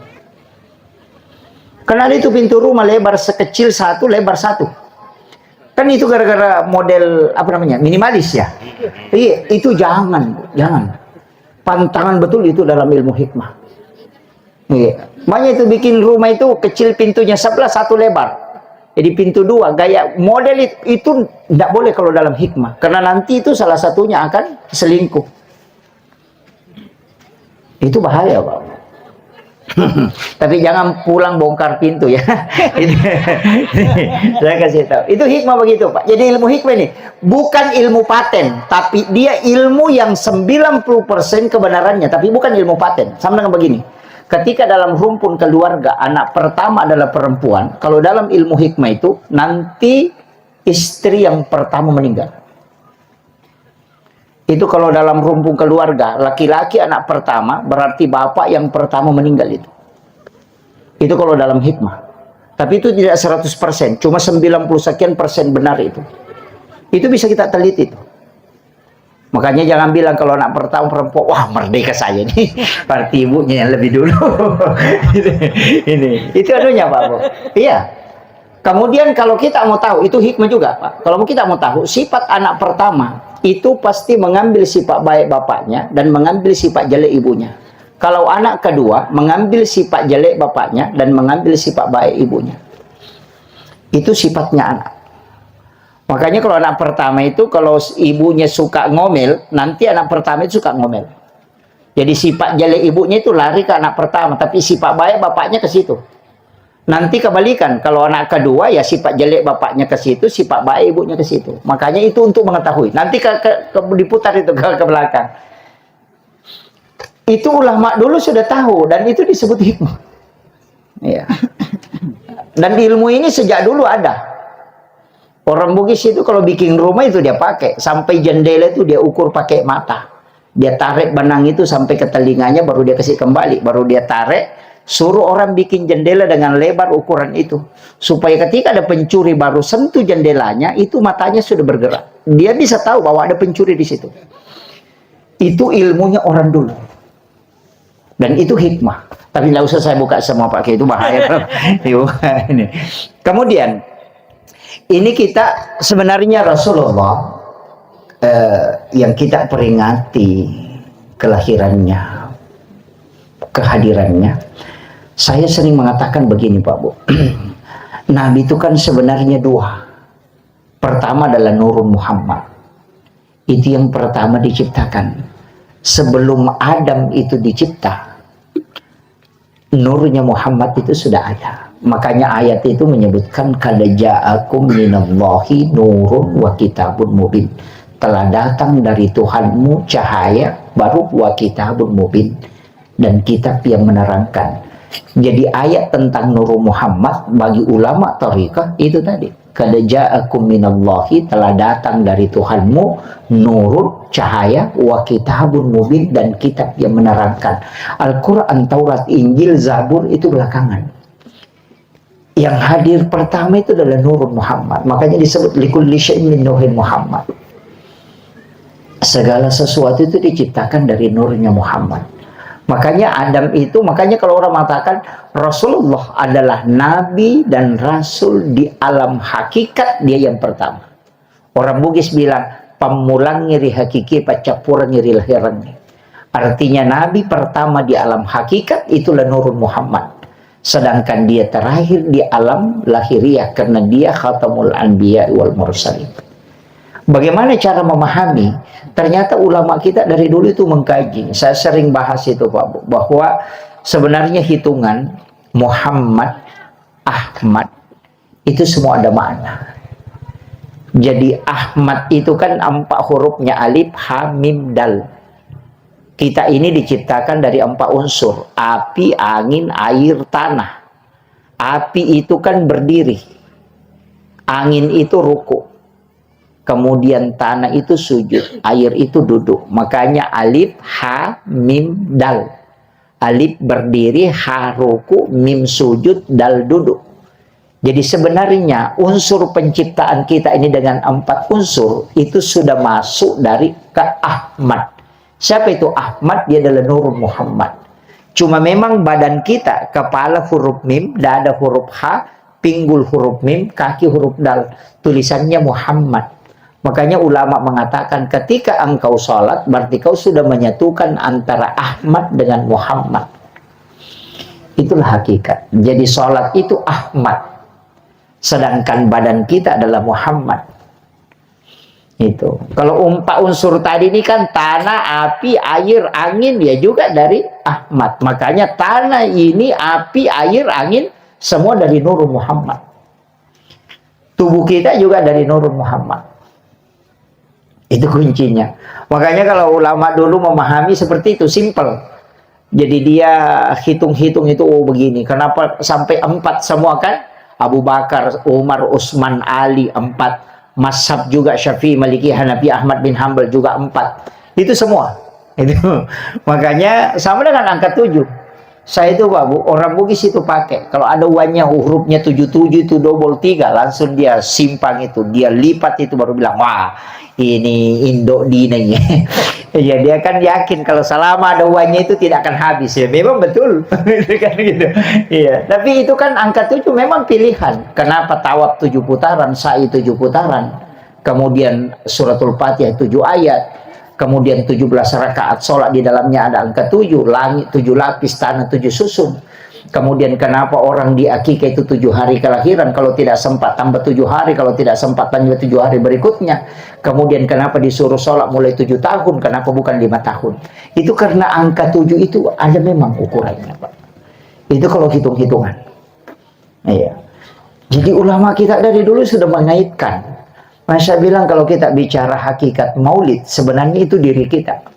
Karena itu pintu rumah lebar sekecil satu, lebar satu. Kan itu gara-gara model apa namanya, minimalis ya. Iya, itu jangan. Pantangan betul itu dalam ilmu hikmah. Iya. Makanya itu bikin rumah itu kecil, pintunya sebelah, satu lebar. Jadi pintu dua, gaya model itu tidak boleh kalau dalam hikmah. Karena nanti itu salah satunya akan selingkuh. Itu bahaya, Pak. Tapi jangan pulang bongkar pintu ya. Saya kasih tahu. Itu hikmah begitu, Pak. Jadi ilmu hikmah ini bukan ilmu paten, tapi dia ilmu yang 90% kebenarannya, tapi bukan ilmu paten. Sama dengan begini. Ketika dalam rumpun keluarga anak pertama adalah perempuan, kalau dalam ilmu hikmah itu nanti istri yang pertama meninggal. Itu kalau dalam rumpun keluarga laki-laki anak pertama, berarti bapak yang pertama meninggal itu. Itu kalau dalam hikmah. Tapi itu tidak 100%, cuma 90 sekian persen benar itu. Itu bisa kita teliti itu. Makanya jangan bilang kalau anak pertama perempuan, wah merdeka saya nih, berarti ibunya yang lebih dulu. Ini, itu anunya Pak Bu. Iya. Kemudian kalau kita mau tahu, itu hikmah juga Pak. Kalau kita mau tahu, sifat anak pertama itu pasti mengambil sifat baik bapaknya dan mengambil sifat jelek ibunya. Kalau anak kedua mengambil sifat jelek bapaknya dan mengambil sifat baik ibunya. Itu sifatnya anak. Makanya kalau anak pertama itu, kalau ibunya suka ngomel, nanti anak pertama itu suka ngomel. Jadi sifat jelek ibunya itu lari ke anak pertama, tapi sifat baik bapaknya ke situ. Nanti kebalikan, kalau anak kedua ya sifat jelek bapaknya ke situ, sifat baik ibunya ke situ. Makanya itu untuk mengetahui. Nanti diputar itu ke belakang. Itu ulama dulu sudah tahu, dan itu disebut hikmah. Ya. Dan ilmu ini sejak dulu ada. Orang Bugis itu kalau bikin rumah itu dia pakai. Sampai jendela itu dia ukur pakai mata. Dia tarik benang itu sampai ke telinganya, baru dia kasih kembali. Baru dia tarik, suruh orang bikin jendela dengan lebar ukuran itu. Supaya ketika ada pencuri baru sentuh jendelanya, itu matanya sudah bergerak. Dia bisa tahu bahwa ada pencuri di situ. Itu ilmunya orang dulu. Dan itu hikmah. Tapi nggak usah saya buka semua pakai itu bahaya. Kemudian ini kita sebenarnya Rasulullah yang kita peringati kelahirannya, kehadirannya. Saya sering mengatakan begini Pak Bu. Nabi itu kan sebenarnya dua. Pertama adalah Nurul Muhammad. Itu yang pertama diciptakan. Sebelum Adam itu dicipta, nurnya Muhammad itu sudah ada. Makanya ayat itu menyebutkan qad ja'akum minallahi nurun wa kitabun mubin. Telah datang dari Tuhanmu cahaya baru wa kitabun mubin, dan kitab yang menerangkan. Jadi ayat tentang Nurul Muhammad bagi ulama thariqah itu tadi. Qad ja'akum minallahi, telah datang dari Tuhanmu nurun, cahaya, wa kitabun mubin, dan kitab yang menerangkan. Al-Quran, Taurat, Injil, Zabur itu belakangan. Yang hadir pertama itu adalah Nurul Muhammad. Makanya disebut likulli syai'in min nuril Muhammad. Segala sesuatu itu diciptakan dari nurnya Muhammad. Makanya Adam itu, makanya kalau orang mengatakan Rasulullah adalah Nabi dan Rasul di alam hakikat, dia yang pertama. Orang Bugis bilang, pamulang ngiri hakiki, pacapura ngiri lahirannya. Artinya Nabi pertama di alam hakikat itulah Nurul Muhammad. Sedangkan dia terakhir di alam lahiriah karena dia khatamul anbiya wal mursalin. Bagaimana cara memahami? Ternyata ulama kita dari dulu itu mengkaji. Saya sering bahas itu Pak, bahwa sebenarnya hitungan Muhammad, Ahmad itu semua ada makna. Jadi Ahmad itu kan 4 hurufnya, alif, ha, mim, dal. Kita ini diciptakan dari 4 unsur, api, angin, air, tanah. Api itu kan berdiri, angin itu ruku, kemudian tanah itu sujud, air itu duduk. Makanya alif, ha, mim, dal. Alif berdiri, ha ruku, mim sujud, dal duduk. Jadi sebenarnya unsur penciptaan kita ini dengan 4 unsur itu sudah masuk dari ke Ahmad. Siapa itu Ahmad? Dia adalah Nurul Muhammad. Cuma memang badan kita, kepala huruf mim, dada huruf ha, pinggul huruf mim, kaki huruf dal. Tulisannya Muhammad. Makanya ulama mengatakan ketika engkau sholat, berarti kau sudah menyatukan antara Ahmad dengan Muhammad. Itulah hakikat. Jadi sholat itu Ahmad. Sedangkan badan kita adalah Muhammad. Itu. Kalau 4 unsur tadi ini kan tanah, api, air, angin, ya juga dari Ahmad. Makanya tanah ini, api, air, angin, semua dari Nurul Muhammad. Tubuh kita juga dari Nurul Muhammad. Itu kuncinya. Makanya kalau ulama dulu memahami seperti itu, simple. Jadi dia hitung-hitung itu, oh begini. Kenapa sampai 4 semua kan? Abu Bakar, Umar, Utsman, Ali 4. Mazhab juga Syafi'i, Maliki, Hanafi, Ahmad bin Hanbal juga 4. Itu semua. Itu. Makanya sama dengan angka 7. Saya itu Pak Bu, orang Bugis itu pakai. Kalau ada uangnya hurufnya 77 itu double 3, langsung dia simpang itu, dia lipat itu baru bilang, wah ini Indo dinanya. Ya dia kan yakin kalau selama ada uangnya itu tidak akan habis. Ya memang betul. Kan gitu. Iya, tapi itu kan angka 7 memang pilihan. Kenapa tawaf 7 putaran, sa'i 7 putaran, kemudian suratul Fatihah 7 ayat, kemudian 17 rakaat sholat di dalamnya ada angka 7, langit 7 lapis, tanah 7 susun. Kemudian kenapa orang di akikah itu 7 hari kelahiran, kalau tidak sempat tambah 7 hari, kalau tidak sempat tambah 7 hari berikutnya. Kemudian kenapa disuruh sholat mulai 7 tahun, kenapa bukan 5 tahun? Itu karena angka 7 itu ada memang ukurannya Pak. Itu kalau hitung-hitungan. Iya. Jadi ulama kita dari dulu sudah mengaitkan. Saya bilang kalau kita bicara hakikat maulid, sebenarnya itu diri kita.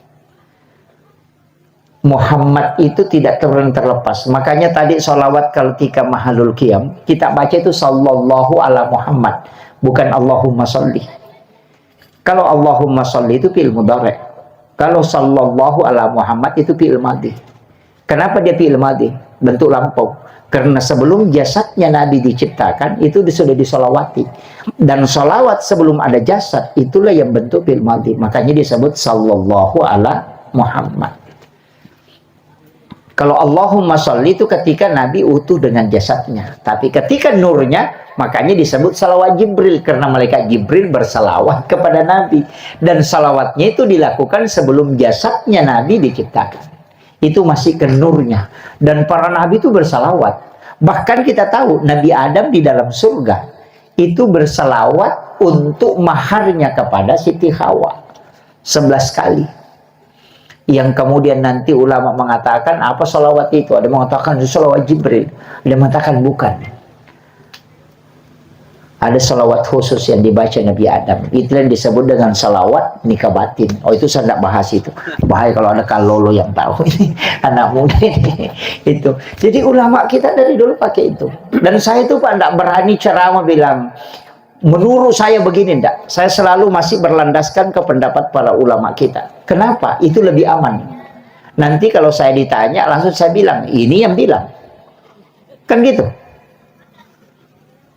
Muhammad itu tidak terlepas. Makanya tadi sholawat ketika mahalul qiyam, kita baca itu sallallahu ala Muhammad, bukan Allahumma sholli. Kalau Allahumma sholli itu fi'il mudhari'. Kalau sallallahu ala Muhammad itu fi'il madhi. Kenapa dia fi'il madhi? Bentuk lampau. Karena sebelum jasadnya Nabi diciptakan, itu sudah disolawati. Dan solawat sebelum ada jasad, itulah yang bentuk fi'il madhi. Makanya disebut sallallahu ala Muhammad. Kalau Allahumma sholli itu ketika Nabi utuh dengan jasadnya. Tapi ketika nurnya, makanya disebut salawat Jibril. Karena malaikat Jibril bersalawat kepada Nabi. Dan salawatnya itu dilakukan sebelum jasadnya Nabi diciptakan. Itu masih ke nurnya. Dan para Nabi itu bersalawat. Bahkan kita tahu Nabi Adam di dalam surga itu bersalawat untuk maharnya kepada Siti Hawa 11 kali. Yang kemudian nanti ulama mengatakan apa salawat itu? Ada mengatakan itu salawat Jibril, ada mengatakan bukan. Ada salawat khusus yang dibaca Nabi Adam. Itu yang disebut dengan salawat nikah batin. Oh, itu saya tidak bahas itu. Bahaya kalau ada kalolo yang tahu ini anak muda ini. Itu. Jadi ulama kita dari dulu pakai itu. Dan saya itu Pak tidak berani ceramah bilang menurut saya begini, enggak. Saya selalu masih berlandaskan ke pendapat para ulama kita. Kenapa? Itu lebih aman. Nanti kalau saya ditanya, langsung saya bilang, ini yang bilang. Kan gitu.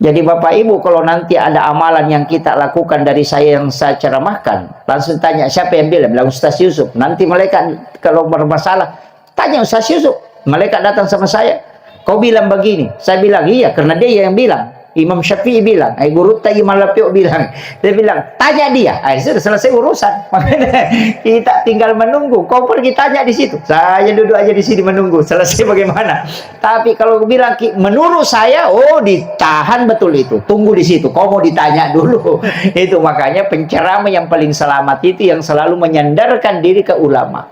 Jadi Bapak Ibu, kalau nanti ada amalan yang kita lakukan dari saya yang saya ceramahkan, langsung tanya, siapa yang bilang? Bilang Ustaz Yusuf. Nanti malaikat kalau bermasalah, tanya Ustaz Yusuf. Malaikat datang sama saya, kau bilang begini. Saya bilang, iya, karena dia yang bilang. Imam Syafi'i bilang, guru tadi Malapiok bilang, dia bilang, tanya dia. Sudah selesai urusan. Makanya kita tinggal menunggu. Kau pergi tanya di situ. Saya duduk aja di sini menunggu. Selesai bagaimana? Tapi kalau bilang menurut saya, oh ditahan betul itu. Tunggu di situ. Kau mau ditanya dulu. Itu makanya penceramah yang paling selamat itu yang selalu menyandarkan diri ke ulama.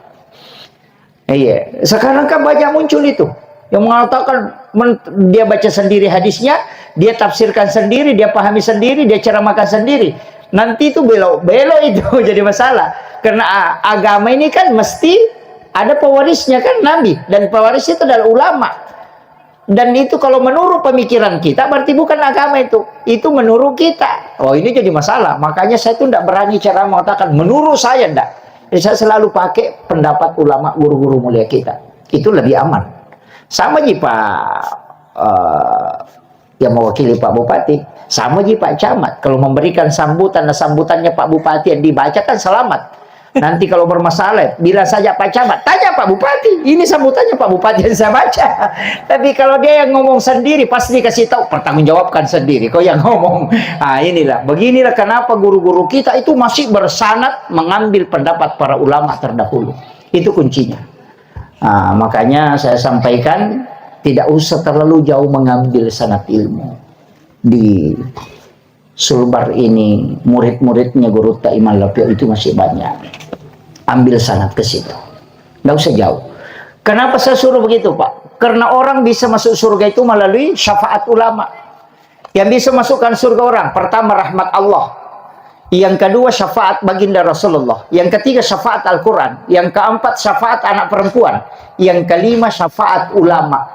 Iya. Sekarang kan banyak muncul itu. Yang mengatakan dia baca sendiri hadisnya, dia tafsirkan sendiri, dia pahami sendiri, dia ceramahkan sendiri. Nanti itu belok-belok itu jadi masalah. Karena agama ini kan mesti ada pewarisnya kan Nabi. Dan pewaris itu adalah ulama. Dan itu kalau menurut pemikiran kita berarti bukan agama itu. Itu menurut kita. Oh ini jadi masalah. Makanya saya tuh tidak berani cara mengatakan menurut saya tidak. Jadi saya selalu pakai pendapat ulama guru-guru mulia kita. Itu lebih aman. Sama ji Pak yang mewakili Pak Bupati, sama ji Pak Camat. Kalau memberikan sambutan, sambutannya Pak Bupati yang dibacakan selamat. Nanti kalau bermasalah, bila saja Pak Camat, tanya Pak Bupati. Ini sambutannya Pak Bupati yang saya baca. Tapi kalau dia yang ngomong sendiri, pasti dikasih tahu, pertanggungjawabkan sendiri. Kau yang ngomong. Nah inilah, beginilah kenapa guru-guru kita itu masih bersanad mengambil pendapat para ulama terdahulu. Itu kuncinya. Nah, makanya saya sampaikan tidak usah terlalu jauh mengambil sanad ilmu. Di Sulbar ini murid-muridnya Guru Taiman Lapio itu masih banyak. Ambil sanad ke situ. Nggak usah jauh. Kenapa saya suruh begitu Pak? Karena orang bisa masuk surga itu melalui syafaat ulama. Yang bisa masukkan surga orang, pertama rahmat Allah. Yang kedua syafaat baginda Rasulullah. Yang ketiga syafaat Al-Quran. Yang keempat syafaat anak perempuan. Yang kelima syafaat ulama.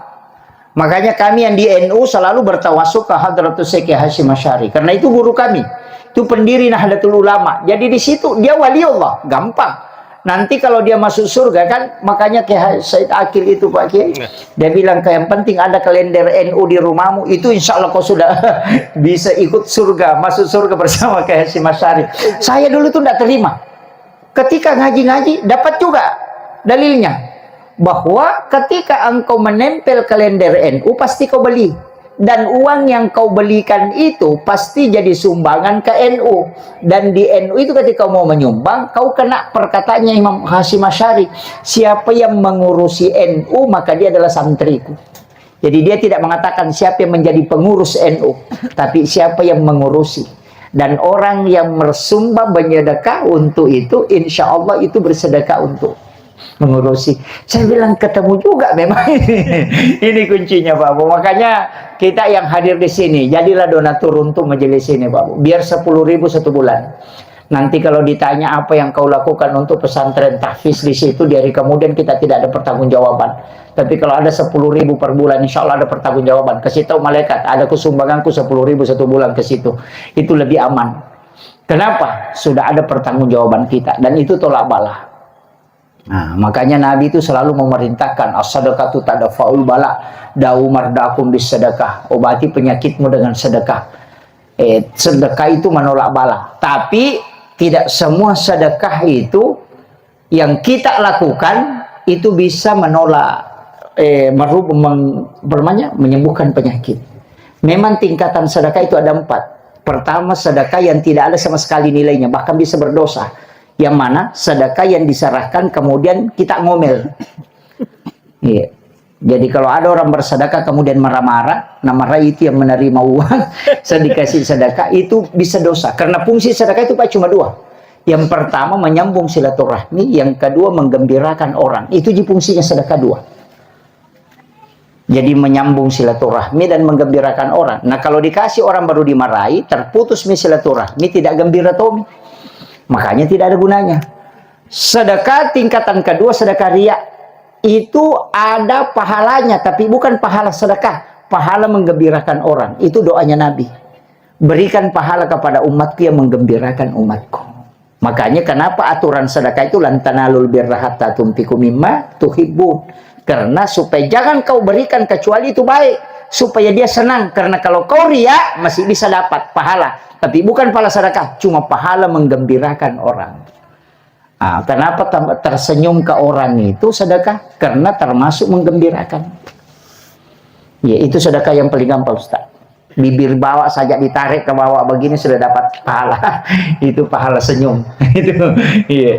Makanya kami yang di NU selalu bertawassul ke Hadratus Syekh Hasyim Asy'ari. Karena itu guru kami. Itu pendiri Nahdlatul Ulama. Jadi di situ dia wali Allah. Gampang. Nanti kalau dia masuk surga kan, makanya kayak Said Akil itu Pak Kiai, dia bilang kayak yang penting ada kalender NU di rumahmu, itu insya Allah kau sudah bisa ikut surga, masuk surga bersama kayak Hasyim Asy'ari. Saya dulu tuh tidak terima. Ketika ngaji-ngaji dapat juga dalilnya bahwa ketika engkau menempel kalender NU pasti kau beli. Dan uang yang kau belikan itu pasti jadi sumbangan ke NU. Dan di NU itu ketika kau mau menyumbang, kau kena perkataannya Imam Hasyim Asy'ari. Siapa yang mengurusi NU, maka dia adalah santriku. Jadi dia tidak mengatakan siapa yang menjadi pengurus NU, tapi siapa yang mengurusi. Dan orang yang bersumbang bersedekah untuk itu, insya Allah itu bersedekah untuk mengurusi. Saya bilang ketemu juga memang. Ini kuncinya Pak Bu. Makanya kita yang hadir di sini jadilah donatur untuk majelis ini Pak Bu. Biar 10.000 satu bulan. Nanti kalau ditanya apa yang kau lakukan untuk pesantren tahfiz di situ, dari kemudian kita tidak ada pertanggungjawaban. Tapi kalau ada 10.000 per bulan, insya Allah ada pertanggungjawaban. Kasih tahu malaikat, ada kesumbanganku 10.000 satu bulan ke situ. Itu lebih aman. Kenapa? Sudah ada pertanggungjawaban kita. Dan itu tolak bala. Nah, makanya Nabi itu selalu memerintahkan as-sadaqatu tadfa'ul bala, da'u mardakum bis-sadaqah, obati penyakitmu dengan sedekah. Sedekah itu menolak bala. Tapi tidak semua sedekah itu yang kita lakukan itu bisa menolak menyembuhkan penyakit. Memang tingkatan sedekah itu ada 4. Pertama, sedekah yang tidak ada sama sekali nilainya, bahkan bisa berdosa. Yang mana sedekah yang diserahkan kemudian kita ngomel. Iya. Jadi kalau ada orang bersedekah kemudian marah-marah, nah marah itu yang menerima uang, dikasih sedekah, itu bisa dosa. Karena fungsi sedekah itu Pak cuma 2. Yang pertama menyambung silaturahmi, yang kedua menggembirakan orang. Itu fungsinya sedekah 2. Jadi menyambung silaturahmi dan menggembirakan orang. Nah kalau dikasih orang baru dimarahi, terputus silaturahmi, tidak gembira Tommy. Makanya tidak ada gunanya. Sedekah tingkatan kedua, sedekah riya. Itu ada pahalanya, tapi bukan pahala sedekah, pahala menggembirakan orang. Itu doanya Nabi. Berikan pahala kepada umatku yang menggembirakan umatku. Makanya kenapa aturan sedekah itu lan tanalul birra hatta tunfiqu mimma tuhibbun. Karena supaya jangan kau berikan kecuali itu baik, supaya dia senang. Karena kalau kau riya masih bisa dapat pahala, tapi bukan pahala sedekah, cuma pahala menggembirakan orang. Nah, kenapa tersenyum ke orang itu sedekah? Karena termasuk menggembirakan. Ya, itu sedekah yang paling gampang, Ustaz. Bibir bawah saja ditarik ke bawah begini sudah dapat pahala. Itu pahala senyum.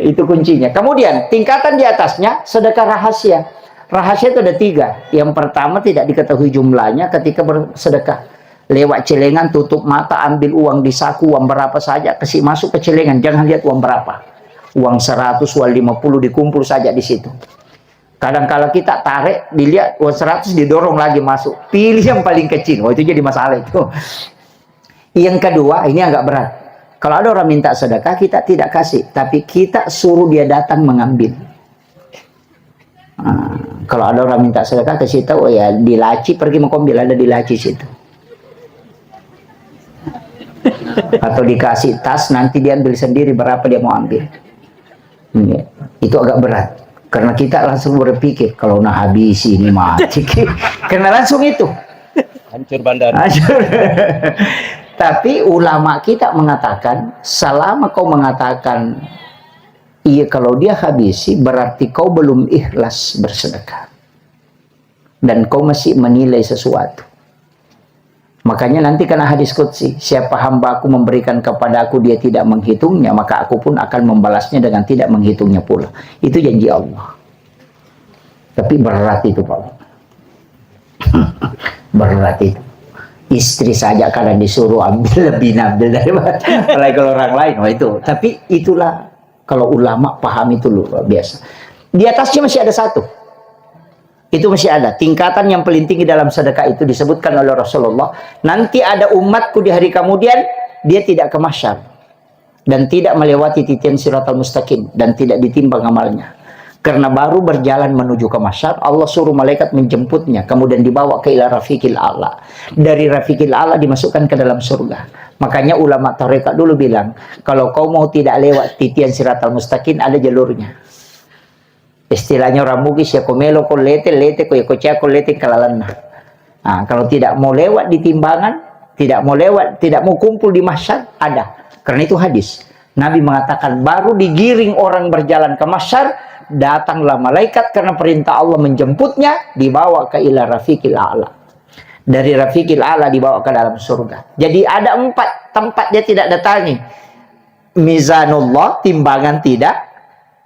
Itu kuncinya. Kemudian tingkatan di atasnya sedekah rahasia. Rahasia itu ada 3. Yang pertama tidak diketahui jumlahnya ketika bersedekah. Lewat celengan, tutup mata, ambil uang di saku, uang berapa saja, kasih masuk ke celengan. Jangan lihat uang berapa. Uang 100, uang 50 dikumpul saja di situ. Kadang kalau kita tarik, dilihat uang 100 didorong lagi masuk. Pilih yang paling kecil. Oh, itu jadi masalah itu. Yang kedua, ini agak berat. Kalau ada orang minta sedekah, kita tidak kasih, tapi kita suruh dia datang mengambil. Kalau ada orang minta sedekah, kasih tahu, oh ya di laci pergi mengambil, ada di laci situ. Atau dikasih tas, nanti dia ambil sendiri berapa dia mau ambil. Itu agak berat. Karena kita langsung berpikir, kalau nak habis ini mati. Karena langsung itu. Hancur bandar. Tapi ulama kita mengatakan, selama kau mengatakan, iya kalau dia habisi, berarti kau belum ikhlas bersedekah. Dan kau masih menilai sesuatu. Makanya nanti kena hadis qudsi, siapa hamba aku memberikan kepada aku dia tidak menghitungnya, maka aku pun akan membalasnya dengan tidak menghitungnya pula. Itu janji Allah. Tapi berat itu Pak. Berat itu. Istri saja kadang disuruh ambil lebih ngambil daripada apalagi kalau orang lain. Oh itu. Tapi itulah kalau ulama paham itu luar biasa. Di atasnya masih ada 1. Itu masih ada. Tingkatan yang paling tinggi dalam sedekah itu disebutkan oleh Rasulullah. Nanti ada umatku di hari kemudian, dia tidak ke mahsyar. Dan tidak melewati titian siratal mustaqim. Dan tidak ditimbang amalnya. Karena baru berjalan menuju ke mahsyar, Allah suruh malaikat menjemputnya. Kemudian dibawa ke ila rafiqil a'la. Dari rafiqil a'la dimasukkan ke dalam surga. Makanya ulama tarekat dulu bilang, kalau kau mau tidak lewat titian siratal mustaqim, ada jalurnya. Istilahnya orang Bugis ya komelo kolete lete ko ya kolete kalalana. Nah, kalau tidak mau lewat di timbangan, tidak mau kumpul di mahsyar, ada. Karena itu hadis. Nabi mengatakan baru digiring orang berjalan ke mahsyar, datanglah malaikat karena perintah Allah menjemputnya, dibawa ke ila rafiqil a'la. Dari rafiqil a'la dibawa ke dalam surga. Jadi ada 4 tempat dia tidak datangi. Mizanullah, timbangan tidak.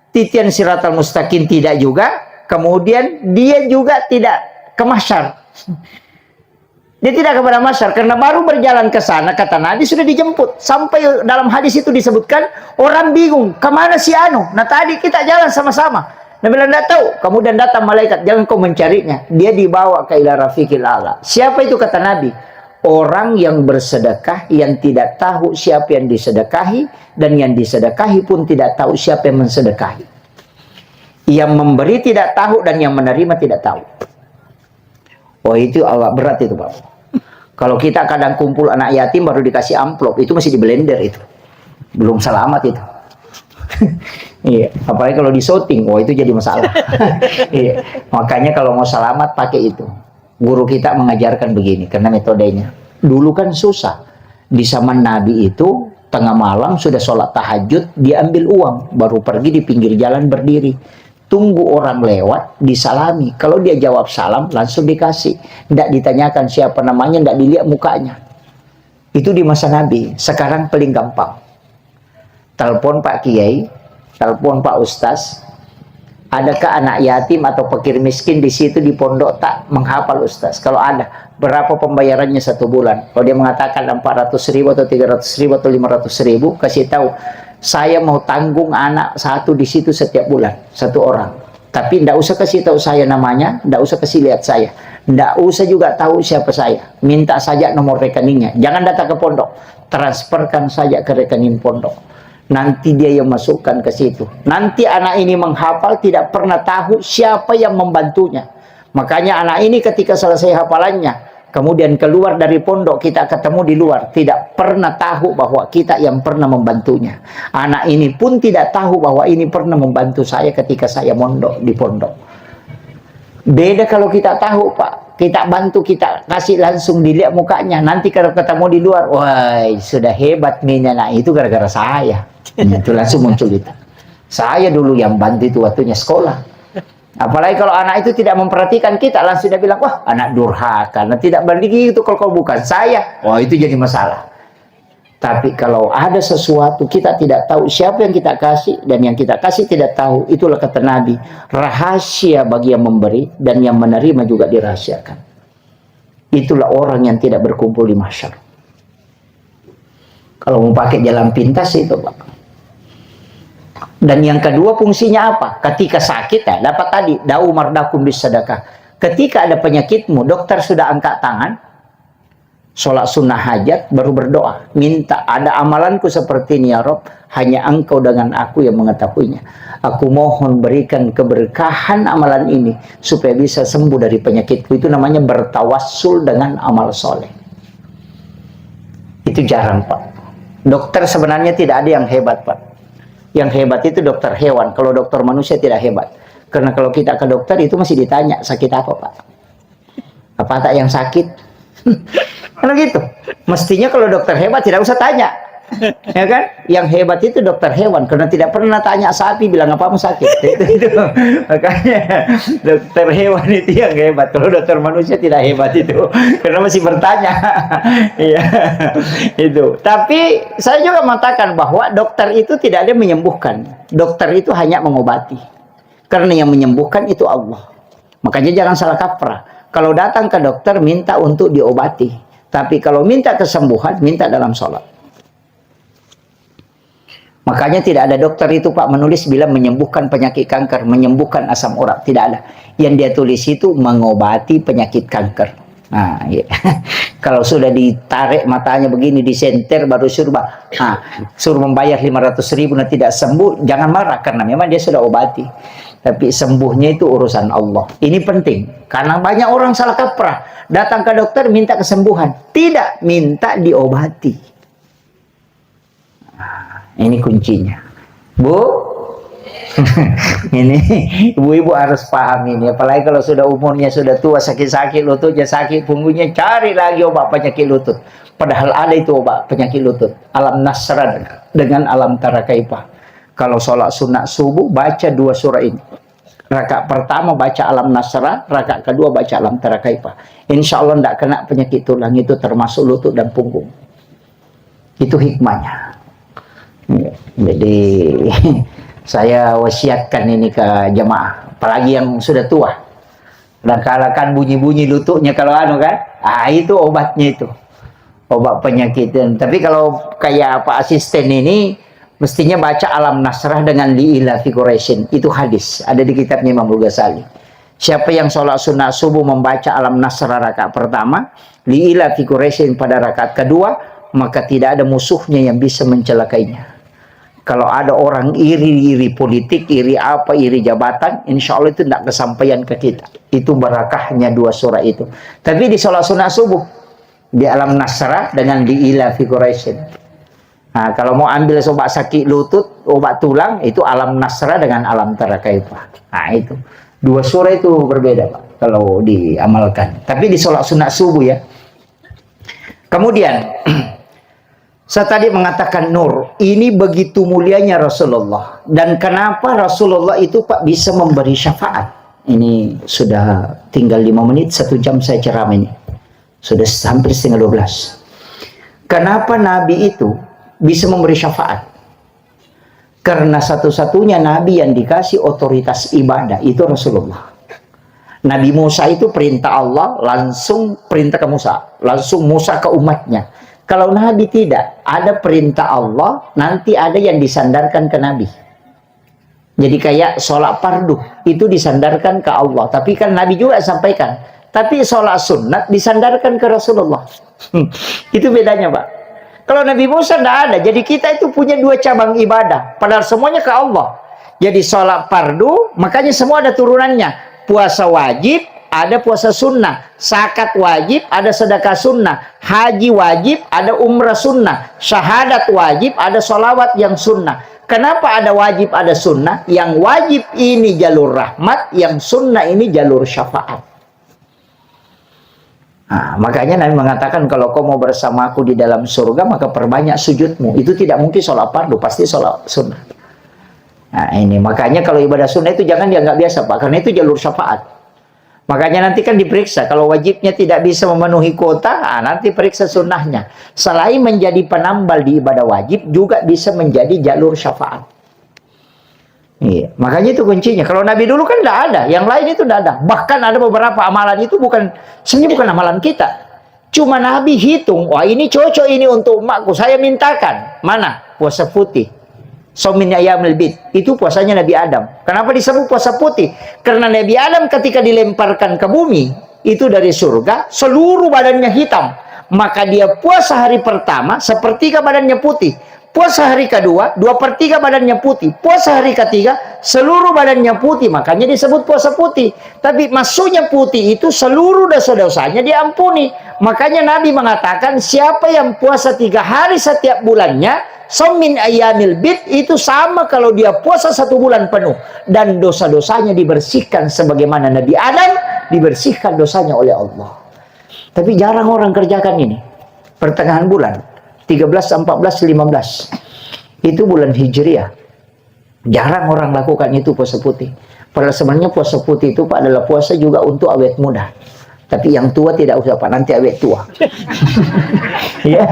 Titian siratal mustaqim tidak juga. Kemudian dia juga tidak ke mahsyar. Dia tidak kepada mahsyar karena baru berjalan ke sana, kata Nabi sudah dijemput. Sampai dalam hadis itu disebutkan orang bingung, kemana si Anu? Nah tadi kita jalan sama-sama. Nabi bilang tidak tahu. Kemudian datang malaikat, jangan kau mencarinya. Dia dibawa ke ila rafiqil a'la. Siapa itu kata Nabi? Orang yang bersedekah yang tidak tahu siapa yang disedekahi, dan yang disedekahi pun tidak tahu siapa yang mensedekahi. Yang memberi tidak tahu dan yang menerima tidak tahu. Oh itu agak berat itu Pak. Kalau kita kadang kumpul anak yatim baru dikasih amplop, itu masih di blender itu. Belum selamat itu. Iya, apalagi kalau disoting, wah itu jadi masalah. Iya. Makanya kalau mau selamat pakai itu. Guru kita mengajarkan begini karena metodenya. Dulu kan susah. Di zaman Nabi itu tengah malam sudah sholat tahajud, dia ambil uang, baru pergi di pinggir jalan berdiri. tunggu orang lewat, disalami. Kalau dia jawab salam, langsung dikasih. Tidak ditanyakan siapa namanya, tidak dilihat mukanya. Itu di masa Nabi. Sekarang paling gampang. Telepon Pak Kiai, telepon Pak Ustaz. Adakah anak yatim atau fakir miskin di situ di pondok tak menghafal Ustaz? Kalau ada, berapa pembayarannya 1 bulan? Kalau dia mengatakan 400.000 atau 300.000 atau 500.000, kasih tahu, saya mau tanggung anak 1 di situ setiap bulan, 1 orang. Tapi tidak usah kasih tahu saya namanya, tidak usah kasih lihat saya, tidak usah juga tahu siapa saya. Minta saja nomor rekeningnya. Jangan datang ke pondok, transferkan saja ke rekening pondok. Nanti dia yang masukkan ke situ. Nanti anak ini menghafal, tidak pernah tahu siapa yang membantunya. Makanya anak ini ketika selesai hafalannya, kemudian keluar dari pondok, kita ketemu di luar, tidak pernah tahu bahwa kita yang pernah membantunya. Anak ini pun tidak tahu bahwa ini pernah membantu saya ketika saya mondok di pondok. Beda kalau kita tahu, Pak. Kita bantu, kita kasih langsung dilihat mukanya. Nanti kalau ketemu di luar, wah sudah hebat nih anak itu gara-gara saya. Itu langsung muncul itu. Saya dulu yang bantu itu waktunya sekolah. Apalagi kalau anak itu tidak memperhatikan kita, langsung dia bilang, wah anak durhaka, nah, tidak berdiri itu kalau bukan saya. Wah itu jadi masalah. Tapi kalau ada sesuatu kita tidak tahu siapa yang kita kasih, dan yang kita kasih tidak tahu, itulah kata Nabi, rahasia bagi yang memberi dan yang menerima juga dirahasiakan. Itulah orang yang tidak berkumpul di mahsyar. Kalau mau pakai jalan pintas itu, Pak. Dan yang kedua fungsinya apa? Ketika sakit ya, dapat tadi da'u mardakum bisadaqah. Ketika ada penyakitmu, dokter sudah angkat tangan, sholat sunnah hajat, baru berdoa, minta, ada amalanku seperti ini ya Rob, hanya engkau dengan aku yang mengetahuinya. Aku mohon berikan keberkahan amalan ini supaya bisa sembuh dari penyakitku. Itu namanya bertawassul dengan amal soleh. Itu jarang, Pak. Dokter sebenarnya tidak ada yang hebat, Pak. Yang hebat itu dokter hewan. Kalau dokter manusia tidak hebat. Karena kalau kita ke dokter itu masih ditanya, sakit apa, Pak? Apa tak yang sakit? Karena gitu. Mestinya kalau dokter hebat tidak usah tanya. Ya kan? Yang hebat itu dokter hewan. Karena tidak pernah tanya sapi bilang apa mau sakit. Itu. Makanya dokter hewan itu yang hebat. Kalau dokter manusia tidak hebat itu. Karena masih bertanya. Iya. Itu. Tapi saya juga mengatakan bahwa dokter itu tidak ada menyembuhkan. Dokter itu hanya mengobati. Karena yang menyembuhkan itu Allah. Makanya jangan salah kaprah. Kalau datang ke dokter minta untuk diobati. Tapi kalau minta kesembuhan, minta dalam sholat. Makanya tidak ada dokter itu, Pak, menulis bila menyembuhkan penyakit kanker, menyembuhkan asam urat. Tidak ada. Yang dia tulis itu mengobati penyakit kanker. Nah, ya. Kalau sudah ditarik matanya begini, disenter, baru suruh, suruh membayar 500.000, nah tidak sembuh, jangan marah, karena memang dia sudah obati. Tapi sembuhnya itu urusan Allah. Ini penting, karena banyak orang salah kaprah. Datang ke dokter minta kesembuhan, tidak, minta diobati. Ini kuncinya, Bu. Ini ibu-ibu harus paham ini. Apalagi kalau sudah umurnya sudah tua, sakit-sakit lututnya sakit, punggungnya, cari lagi obat penyakit lutut. Padahal ada itu obat penyakit lutut. Alam Nasrah dengan alam Tarakaipah. Kalau sholat sunat subuh baca 2 surah ini. Rakaat pertama baca alam Nasrah, rakaat kedua baca alam Tarakaipah. Insya Allah tidak kena penyakit tulang itu, termasuk lutut dan punggung. Itu hikmahnya. Jadi saya wasiatkan ini ke jemaah, apalagi yang sudah tua. Dan kalau kan bunyi-bunyi lututnya kalau kan, itu obatnya itu, obat penyakit. Tapi kalau kayak Pak Asisten ini, mestinya baca alam Nasrah dengan li'ilafi Quraisyin. Itu hadis, ada di kitabnya Imam Ghazali. Siapa yang sholat sunat subuh membaca alam Nasrah rakaat pertama, li'ilafi Quraisyin pada rakaat kedua, maka tidak ada musuhnya yang bisa mencelakainya. Kalau ada orang iri politik, iri apa, iri jabatan, insya Allah itu tidak kesampaian ke kita. Itu barakahnya 2 surah itu. Tapi di sholat sunat subuh, di alam Nasrah dengan li'ilafi Quraisyin. Nah, kalau mau ambil obat sakit lutut, obat tulang, itu alam Nasrah dengan alam Tarakaipah. Nah, itu 2 surah itu berbeda, Pak, kalau diamalkan. Tapi di sholat sunat subuh ya. Kemudian Saya tadi mengatakan nur, ini begitu mulianya Rasulullah. Dan kenapa Rasulullah itu Pak bisa memberi syafaat? Ini sudah tinggal 5 menit, 1 jam saya ceramah ini. Sudah hampir setengah 12. Kenapa Nabi itu bisa memberi syafaat? Karena satu-satunya Nabi yang dikasih otoritas ibadah itu Rasulullah. Nabi Musa itu perintah Allah, langsung perintah ke Musa. Langsung Musa ke umatnya. Kalau Nabi tidak, ada perintah Allah, nanti ada yang disandarkan ke Nabi. Jadi kayak sholat fardu, itu disandarkan ke Allah. Tapi kan Nabi juga sampaikan. Tapi sholat sunat disandarkan ke Rasulullah. Itu bedanya, Pak. Kalau Nabi Musa tidak ada, jadi kita itu punya 2 cabang ibadah. Padahal semuanya ke Allah. Jadi sholat fardu, makanya semua ada turunannya. Puasa wajib, ada puasa sunnah. Zakat wajib, ada sedekah sunnah. Haji wajib, ada umrah sunnah. Syahadat wajib, ada sholawat yang sunnah. Kenapa ada wajib, ada sunnah? Yang wajib ini jalur rahmat, yang sunnah ini jalur syafaat. Nah, makanya Nabi mengatakan kalau kau mau bersamaku di dalam surga, maka perbanyak sujudmu. Itu tidak mungkin sholat fardu, pasti sholat sunnah. Nah ini, makanya kalau ibadah sunnah itu jangan dianggap biasa, Pak. Karena itu jalur syafaat. Makanya nanti kan diperiksa. Kalau wajibnya tidak bisa memenuhi kuota, nanti periksa sunnahnya. Selain menjadi penambal di ibadah wajib, juga bisa menjadi jalur syafaat. Iya. Makanya itu kuncinya. Kalau Nabi dulu kan tidak ada. Yang lain itu tidak ada. Bahkan ada beberapa amalan itu sebenarnya bukan amalan kita. Cuma Nabi hitung, wah ini cocok ini untuk umatku. Saya mintakan. Mana? Puasa putih. Saumin ayyamil bid. Itu puasanya Nabi Adam. Kenapa disebut puasa putih? Karena Nabi Adam ketika dilemparkan ke bumi, itu dari surga, seluruh badannya hitam. Maka dia puasa hari pertama, sepertiga badannya putih. Puasa hari kedua, 2/3 badannya putih. Puasa hari ketiga, seluruh badannya putih. Makanya disebut puasa putih. Tapi maksudnya putih itu seluruh dosa-dosanya diampuni. Makanya Nabi mengatakan, siapa yang puasa 3 hari setiap bulannya, Saumin ayyamil bid, itu sama kalau dia puasa 1 bulan penuh. Dan dosa-dosanya dibersihkan sebagaimana Nabi Adam dibersihkan dosanya oleh Allah. Tapi jarang orang kerjakan ini. Pertengahan bulan 13, 14, 15 itu bulan Hijriah. Jarang orang lakukan itu puasa putih. Padahal sebenarnya puasa putih itu Pak adalah puasa juga untuk awet muda. Tapi yang tua tidak usah Pak, nanti awet tua. Ya,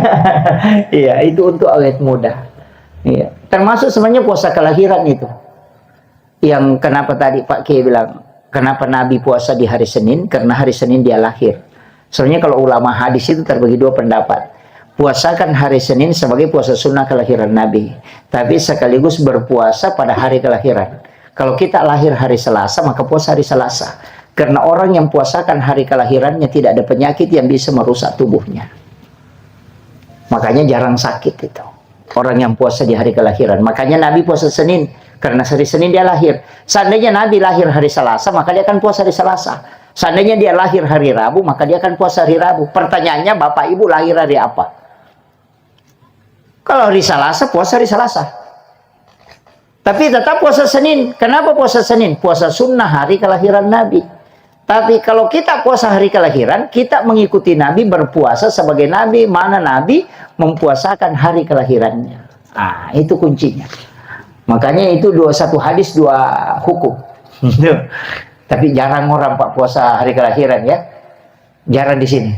iya itu untuk awet muda. Iya. Termasuk sebenarnya puasa kelahiran itu. Yang kenapa tadi Pak Kiai bilang, kenapa Nabi puasa di hari Senin? Karena hari Senin dia lahir. Sebenarnya kalau ulama hadis itu terbagi 2 pendapat. Puasakan hari Senin sebagai puasa sunnah kelahiran Nabi. Tapi sekaligus berpuasa pada hari kelahiran. Kalau kita lahir hari Selasa, maka puasa hari Selasa. Karena orang yang puasakan hari kelahirannya tidak ada penyakit yang bisa merusak tubuhnya. Makanya jarang sakit itu. Orang yang puasa di hari kelahiran. Makanya Nabi puasa Senin. Karena hari Senin dia lahir. Seandainya Nabi lahir hari Selasa, maka dia akan puasa hari Selasa. Seandainya dia lahir hari Rabu, maka dia akan puasa hari Rabu. Pertanyaannya, Bapak Ibu lahir hari apa? Kalau hari Selasa, puasa hari Selasa. Tapi tetap puasa Senin. Kenapa puasa Senin? Puasa sunnah hari kelahiran Nabi. Tapi kalau kita puasa hari kelahiran, kita mengikuti Nabi berpuasa sebagai Nabi. Mana Nabi mempuasakan hari kelahirannya. Ah, itu kuncinya. Makanya itu 1 hadis 2 hukum. Tapi jarang orang Pak puasa hari kelahiran ya. Jarang di sini.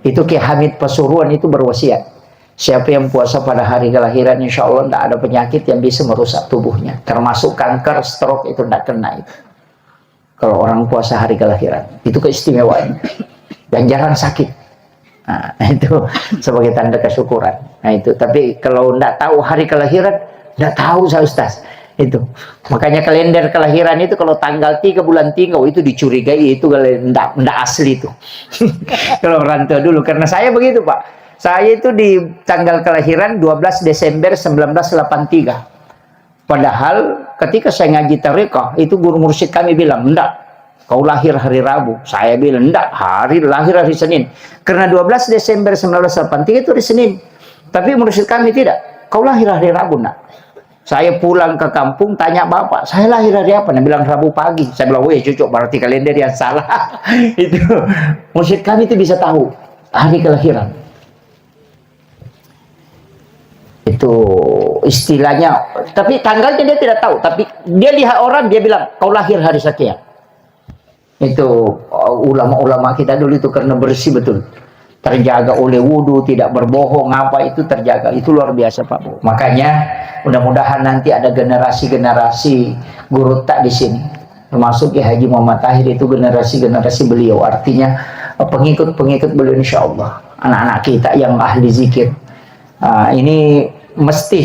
Itu Ki Hamid Pasuruan itu berwasiat. Siapa yang puasa pada hari kelahiran, insya Allah tidak ada penyakit yang bisa merusak tubuhnya. Termasuk kanker, stroke itu tidak kena itu. Kalau orang puasa hari kelahiran. Itu keistimewaan. Dan jarang sakit. Nah, itu sebagai tanda kesyukuran. Nah itu. Tapi kalau tidak tahu hari kelahiran, tidak tahu saya Ustaz. Itu. Makanya kalender kelahiran itu kalau tanggal 3 bulan 3 itu dicurigai itu tidak asli itu. Kalau orang tua dulu. Karena saya begitu Pak. Saya itu di tanggal kelahiran 12 Desember 1983. Padahal ketika saya ngaji tarekah, itu guru mursyid kami bilang, enggak, kau lahir hari Rabu. Saya bilang, enggak, lahir hari Senin. Karena 12 Desember 1983 itu hari Senin. Tapi mursyid kami tidak, kau lahir hari Rabu, enggak. Saya pulang ke kampung, tanya bapak, saya lahir hari apa? Dia bilang Rabu pagi. Saya bilang, weh cocok, berarti kalender yang salah. Itu mursyid kami itu bisa tahu hari kelahiran. Itu istilahnya, tapi tanggalnya dia tidak tahu, tapi dia lihat orang, dia bilang kau lahir hari sekian. Itu ulama-ulama kita dulu itu karena bersih betul, terjaga oleh wudhu, tidak berbohong, apa itu terjaga, itu luar biasa Pak Bu. Makanya mudah-mudahan nanti ada generasi-generasi guru tak di sini, termasuk Ki Haji Muhammad Tahir, itu generasi-generasi beliau, artinya pengikut-pengikut beliau insya Allah, anak-anak kita yang ahli zikir. Ini mesti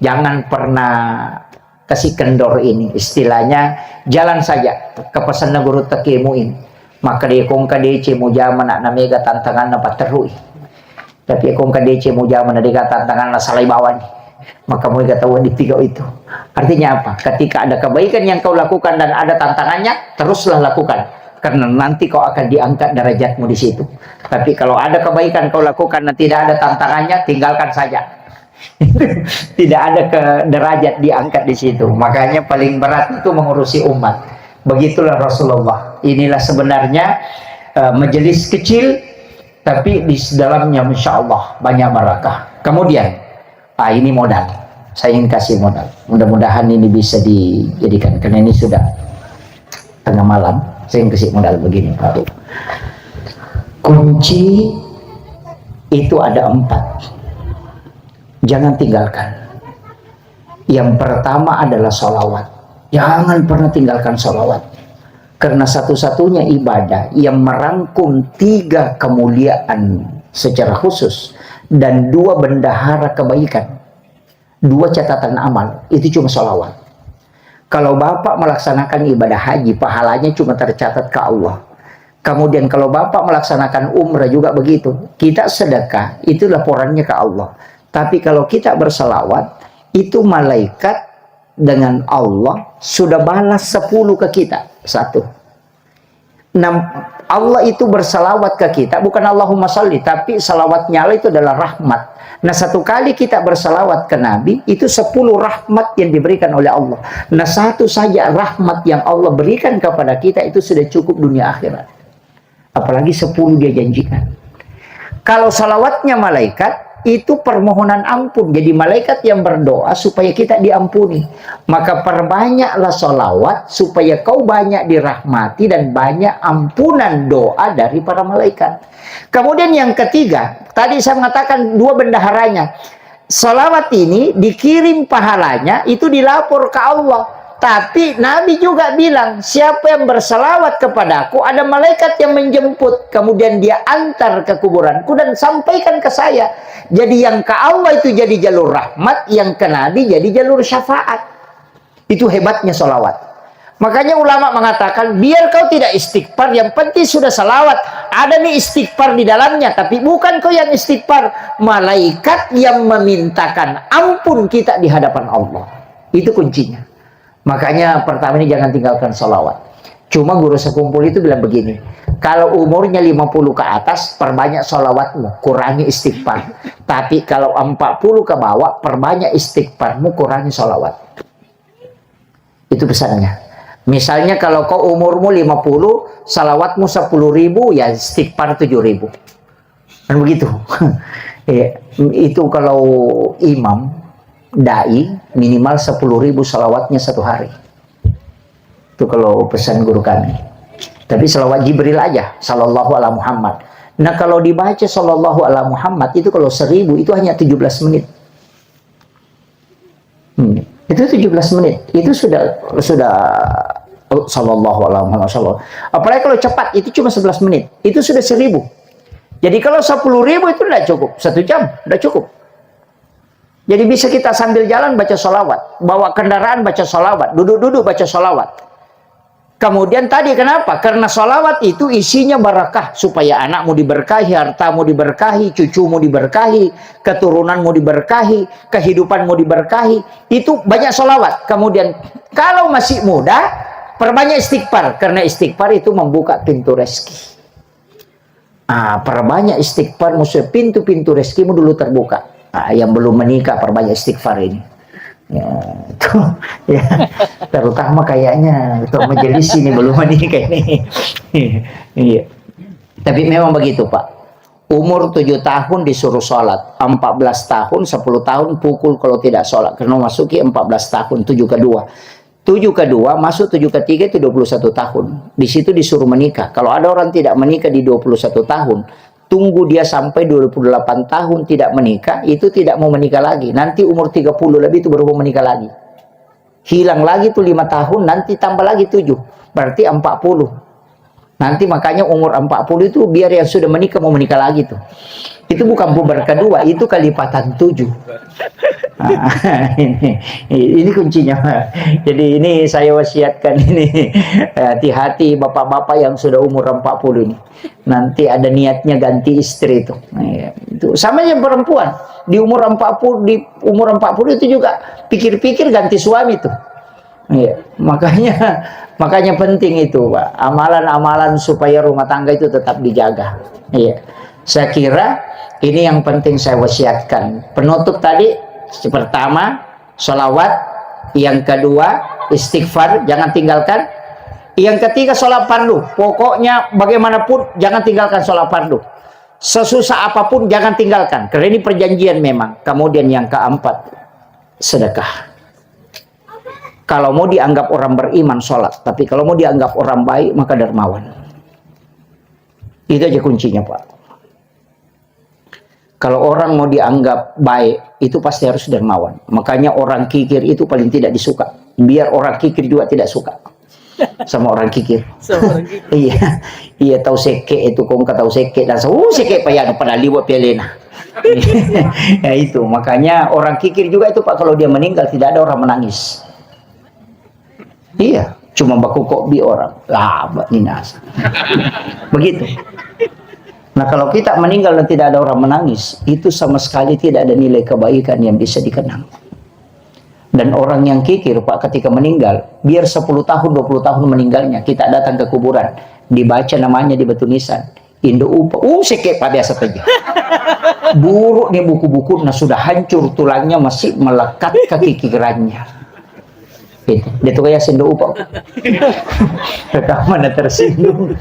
jangan pernah kasih kendor ini, istilahnya jalan saja ke pesan guru takimuin, maka dia kong kadece mo jaman na mega tantangan na paterui, tapi kong kadece mo jaman na dia tantangan na salay bawan, maka mo tahu di tiga itu. Artinya apa? Ketika ada kebaikan yang kau lakukan dan ada tantangannya, teruslah lakukan, karena nanti kau akan diangkat derajatmu di situ. Tapi kalau ada kebaikan kau lakukan dan tidak ada tantangannya, tinggalkan saja. Tidak ada ke derajat diangkat di situ. Makanya paling berat itu mengurusi umat. Begitulah Rasulullah. Inilah sebenarnya majelis kecil, tapi di dalamnya Masya Allah banyak barakah. Kemudian, ini modal. Saya ingin kasih modal. Mudah-mudahan ini bisa dijadikan, karena ini sudah tengah malam. Saya ingin kasih modal begini Pak. Kunci itu ada 4. Jangan tinggalkan. Yang pertama adalah sholawat. Jangan pernah tinggalkan sholawat, karena satu-satunya ibadah yang merangkum 3 kemuliaan secara khusus dan 2 bendahara kebaikan, 2 catatan amal, itu cuma sholawat. Kalau Bapak melaksanakan ibadah haji, pahalanya cuma tercatat ke Allah. Kemudian kalau Bapak melaksanakan umrah juga begitu, kita sedekah, itu laporannya ke Allah. Tapi kalau kita berselawat, itu malaikat dengan Allah sudah balas 10 ke kita. 1. Allah itu berselawat ke kita, bukan Allahumma sholli, tapi salawatnya Allah itu adalah rahmat. Nah, 1 kali kita berselawat ke Nabi, itu 10 rahmat yang diberikan oleh Allah. Nah, 1 saja rahmat yang Allah berikan kepada kita, itu sudah cukup dunia akhirat. Apalagi 10 dia janjikan. Kalau salawatnya malaikat, itu permohonan ampun. Jadi malaikat yang berdoa supaya kita diampuni. Maka perbanyaklah sholawat supaya kau banyak dirahmati dan banyak ampunan doa dari para malaikat. Kemudian yang ketiga, tadi saya mengatakan 2 bendaharanya. Sholawat ini dikirim pahalanya, itu dilapor ke Allah. Tapi Nabi juga bilang, siapa yang berselawat kepadaku, ada malaikat yang menjemput, kemudian dia antar ke kuburanku dan sampaikan ke saya. Jadi yang ke Allah itu jadi jalur rahmat, yang ke Nabi jadi jalur syafaat. Itu hebatnya sholawat. Makanya ulama mengatakan, biar kau tidak istighfar, yang penting sudah salawat. Ada nih istighfar di dalamnya, tapi bukan kau yang istighfar, malaikat yang memintakan ampun kita di hadapan Allah. Itu kuncinya. Makanya pertama ini jangan tinggalkan sholawat. Cuma guru sekumpul itu bilang begini, kalau umurnya 50 ke atas, perbanyak sholawatmu, kurangi istighfar. Tapi kalau 40 ke bawah, perbanyak istighfarmu, kurangi sholawat. Itu pesannya. Misalnya kalau kau umurmu 50, salawatmu 10.000, ya istighfar 7.000. Kan begitu. Itu kalau imam, dai, minimal 10.000 salawatnya 1 hari. Itu kalau pesan guru kami. Tapi salawat Jibril aja, sallallahu ala Muhammad. Nah kalau dibaca sallallahu ala Muhammad, itu kalau 1000, itu hanya 17 menit. Itu 17 menit. Itu sudah sallallahu ala Muhammad. Apalagi kalau cepat, itu cuma 11 menit. Itu sudah 1000. Jadi kalau 10.000 itu tidak cukup. 1 jam, tidak cukup. Jadi bisa kita sambil jalan baca sholawat, bawa kendaraan baca sholawat, duduk-duduk baca sholawat. Kemudian tadi kenapa? Karena sholawat itu isinya barakah, supaya anakmu diberkahi, hartamu diberkahi, cucumu diberkahi, keturunanmu diberkahi, kehidupanmu diberkahi. Itu banyak sholawat. Kemudian kalau masih muda, perbanyak istighfar, karena istighfar itu membuka pintu rezeki. Perbanyak istighfar, musuh pintu-pintu rezekimu dulu terbuka. Yang belum menikah perbanyak istighfar ini. Ya, itu ya, terutama kayaknya untuk majelis ini belum menikah ini. Iya. Tapi memang begitu Pak. Umur 7 tahun disuruh sholat, 14 tahun, 10 tahun pukul kalau tidak sholat. Karena masuki 14 tahun, 7 kedua. 7 kedua, masuk 7 ketiga itu 21 tahun. Di situ disuruh menikah. Kalau ada orang tidak menikah di 21 tahun, tunggu dia sampai 28 tahun tidak menikah, itu tidak mau menikah lagi. Nanti umur 30 lebih itu baru mau menikah lagi. Hilang lagi tuh 5 tahun, nanti tambah lagi 7. Berarti 40. Nanti makanya umur 40 itu biar yang sudah menikah mau menikah lagi tuh. Itu bukan puber kedua, itu kalipatan 7. Nah, ini kuncinya. Jadi ini saya wasiatkan ini. Hati-hati bapak-bapak yang sudah umur 40 ini. Nanti ada niatnya ganti istri itu. Nah, itu sama yang perempuan. Di umur 40 itu juga pikir-pikir ganti suami tuh. Iya, makanya penting itu, Pak. Amalan-amalan supaya rumah tangga itu tetap dijaga. Iya. Saya kira ini yang penting saya wasiatkan. Penutup tadi, pertama sholawat, yang kedua istighfar, jangan tinggalkan. Yang ketiga sholat fardu. Pokoknya bagaimanapun jangan tinggalkan sholat fardu. Sesusah apapun jangan tinggalkan. Karena ini perjanjian memang. Kemudian yang keempat, sedekah. Kalau mau dianggap orang beriman, sholat. Tapi kalau mau dianggap orang baik, maka dermawan. Itu aja kuncinya, Pak. Kalau orang mau dianggap baik, itu pasti harus dermawan. Makanya orang kikir itu paling tidak disuka. Biar orang kikir juga tidak suka sama orang kikir. Iya, iya tahu seke itu, kong tahu seke dan seke payah pada liwat pelena. Ya itu, makanya orang kikir juga itu, Pak, kalau dia meninggal tidak ada orang menangis. Iya, cuma baku kopi orang. Lah, ninas. Begitu. Nah, kalau kita meninggal dan tidak ada orang menangis, itu sama sekali tidak ada nilai kebaikan yang bisa dikenang. Dan orang yang kikir, Pak, ketika meninggal, biar 10 tahun, 20 tahun meninggalnya, kita datang ke kuburan, dibaca namanya di batu nisan, Indo Upa, sekek Pak biasa saja. Buruk nih buku-buku, nah sudah hancur tulangnya, masih melekat ke kikirannya. Itu kayak Indo Upa. Mana tersinggung.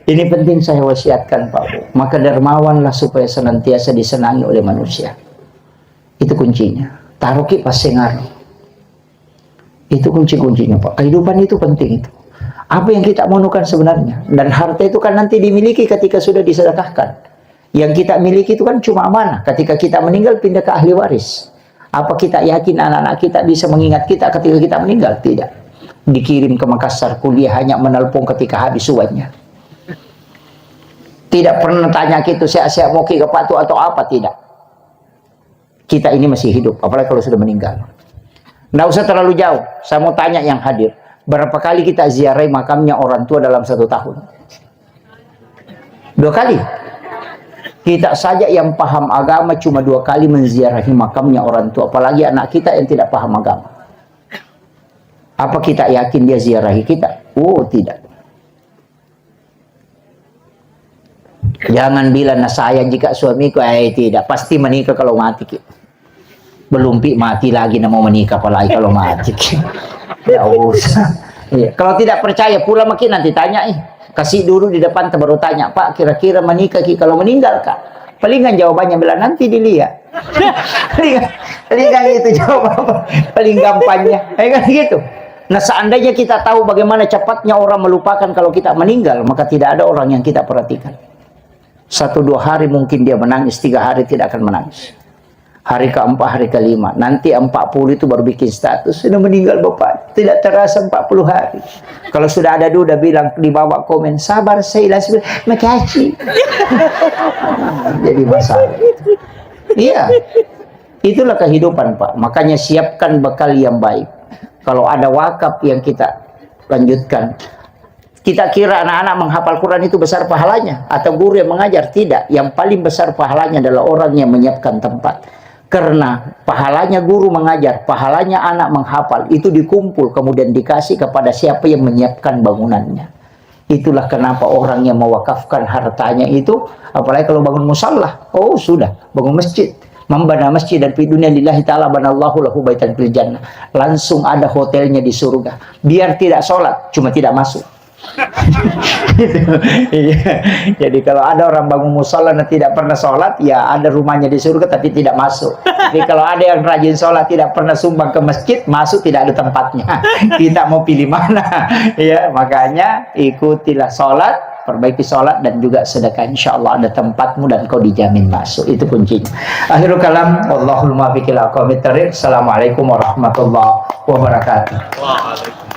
Ini penting saya wasiatkan, Pak. Maka dermawanlah supaya senantiasa disenangi oleh manusia. Itu kuncinya. Taruki pas ngaruh. Itu kunci-kuncinya, Pak. Kehidupan itu penting itu. Apa yang kita maukan sebenarnya? Dan harta itu kan nanti dimiliki ketika sudah disedekahkan. Yang kita miliki itu kan cuma amanah. Ketika kita meninggal pindah ke ahli waris. Apa kita yakin anak-anak kita bisa mengingat kita ketika kita meninggal? Tidak. Dikirim ke Makassar kuliah hanya menelpon ketika habis uangnya. Tidak pernah tanya gitu, saya mau ke Pak Tu atau apa, tidak. Kita ini masih hidup, apalagi kalau sudah meninggal. Nggak usah terlalu jauh. Saya mau tanya yang hadir, berapa kali kita ziarahi makamnya orang tua dalam 1 tahun? 2 kali. Kita saja yang paham agama cuma 2 kali menziarahi makamnya orang tua, apalagi anak kita yang tidak paham agama. Apa kita yakin dia ziarahi kita? Oh, tidak. Jangan bilang, nah saya jika suamiku, tidak, pasti menikah kalau mati. Belum mati lagi, mau menikah apalagi kalau mati. Ya usah. Ya. Kalau tidak percaya pula makin nanti tanya, kasih dulu di depan baru tanya, Pak, kira-kira menikah kalau meninggal, Kak? Palingan jawabannya bilang nanti dilihat. palingan itu jawaban paling gampangnya. Kan gitu. Nah, seandainya kita tahu bagaimana cepatnya orang melupakan kalau kita meninggal, maka tidak ada orang yang kita perhatikan. 1-2 hari mungkin dia menangis, 3 hari tidak akan menangis. Hari ke-4, hari ke-5, nanti 40 itu baru bikin status, sudah meninggal Bapak, tidak terasa 40 hari. Kalau sudah ada duda bilang, dibawa komen, sabar saya makasih. Jadi masalah. Iya, itulah kehidupan, Pak. Makanya siapkan bekal yang baik. Kalau ada wakaf yang kita lanjutkan, kita kira anak-anak menghafal Quran itu besar pahalanya, atau guru yang mengajar, tidak. Yang paling besar pahalanya adalah orang yang menyiapkan tempat. Karena pahalanya guru mengajar, pahalanya anak menghafal, itu dikumpul kemudian dikasih kepada siapa yang menyiapkan bangunannya. Itulah kenapa orang yang mewakafkan hartanya itu, apalagi kalau bangun musalla, oh sudah, bangun masjid. Membana masjid dan fi dunia lillahi ta'ala banallahu lahu baitan fil jannah. Langsung ada hotelnya di surga. Biar tidak sholat, cuma tidak masuk. Gitu. Iya. Jadi kalau ada orang bangun musola dan tidak pernah sholat, ya ada rumahnya di surga tapi tidak masuk. Tapi kalau ada yang rajin sholat tidak pernah sumbang ke masjid, masuk tidak ada tempatnya. Kita mau pilih mana? Ya, makanya ikutilah sholat, perbaiki sholat dan juga sedekah, insya Allah ada tempatmu dan kau dijamin masuk. Itu kuncinya. Akhirul kalam, wallahul muwaffiq ila aqwamit thoriq. Assalamualaikum warahmatullahi wabarakatuh. Waalaikumsalam.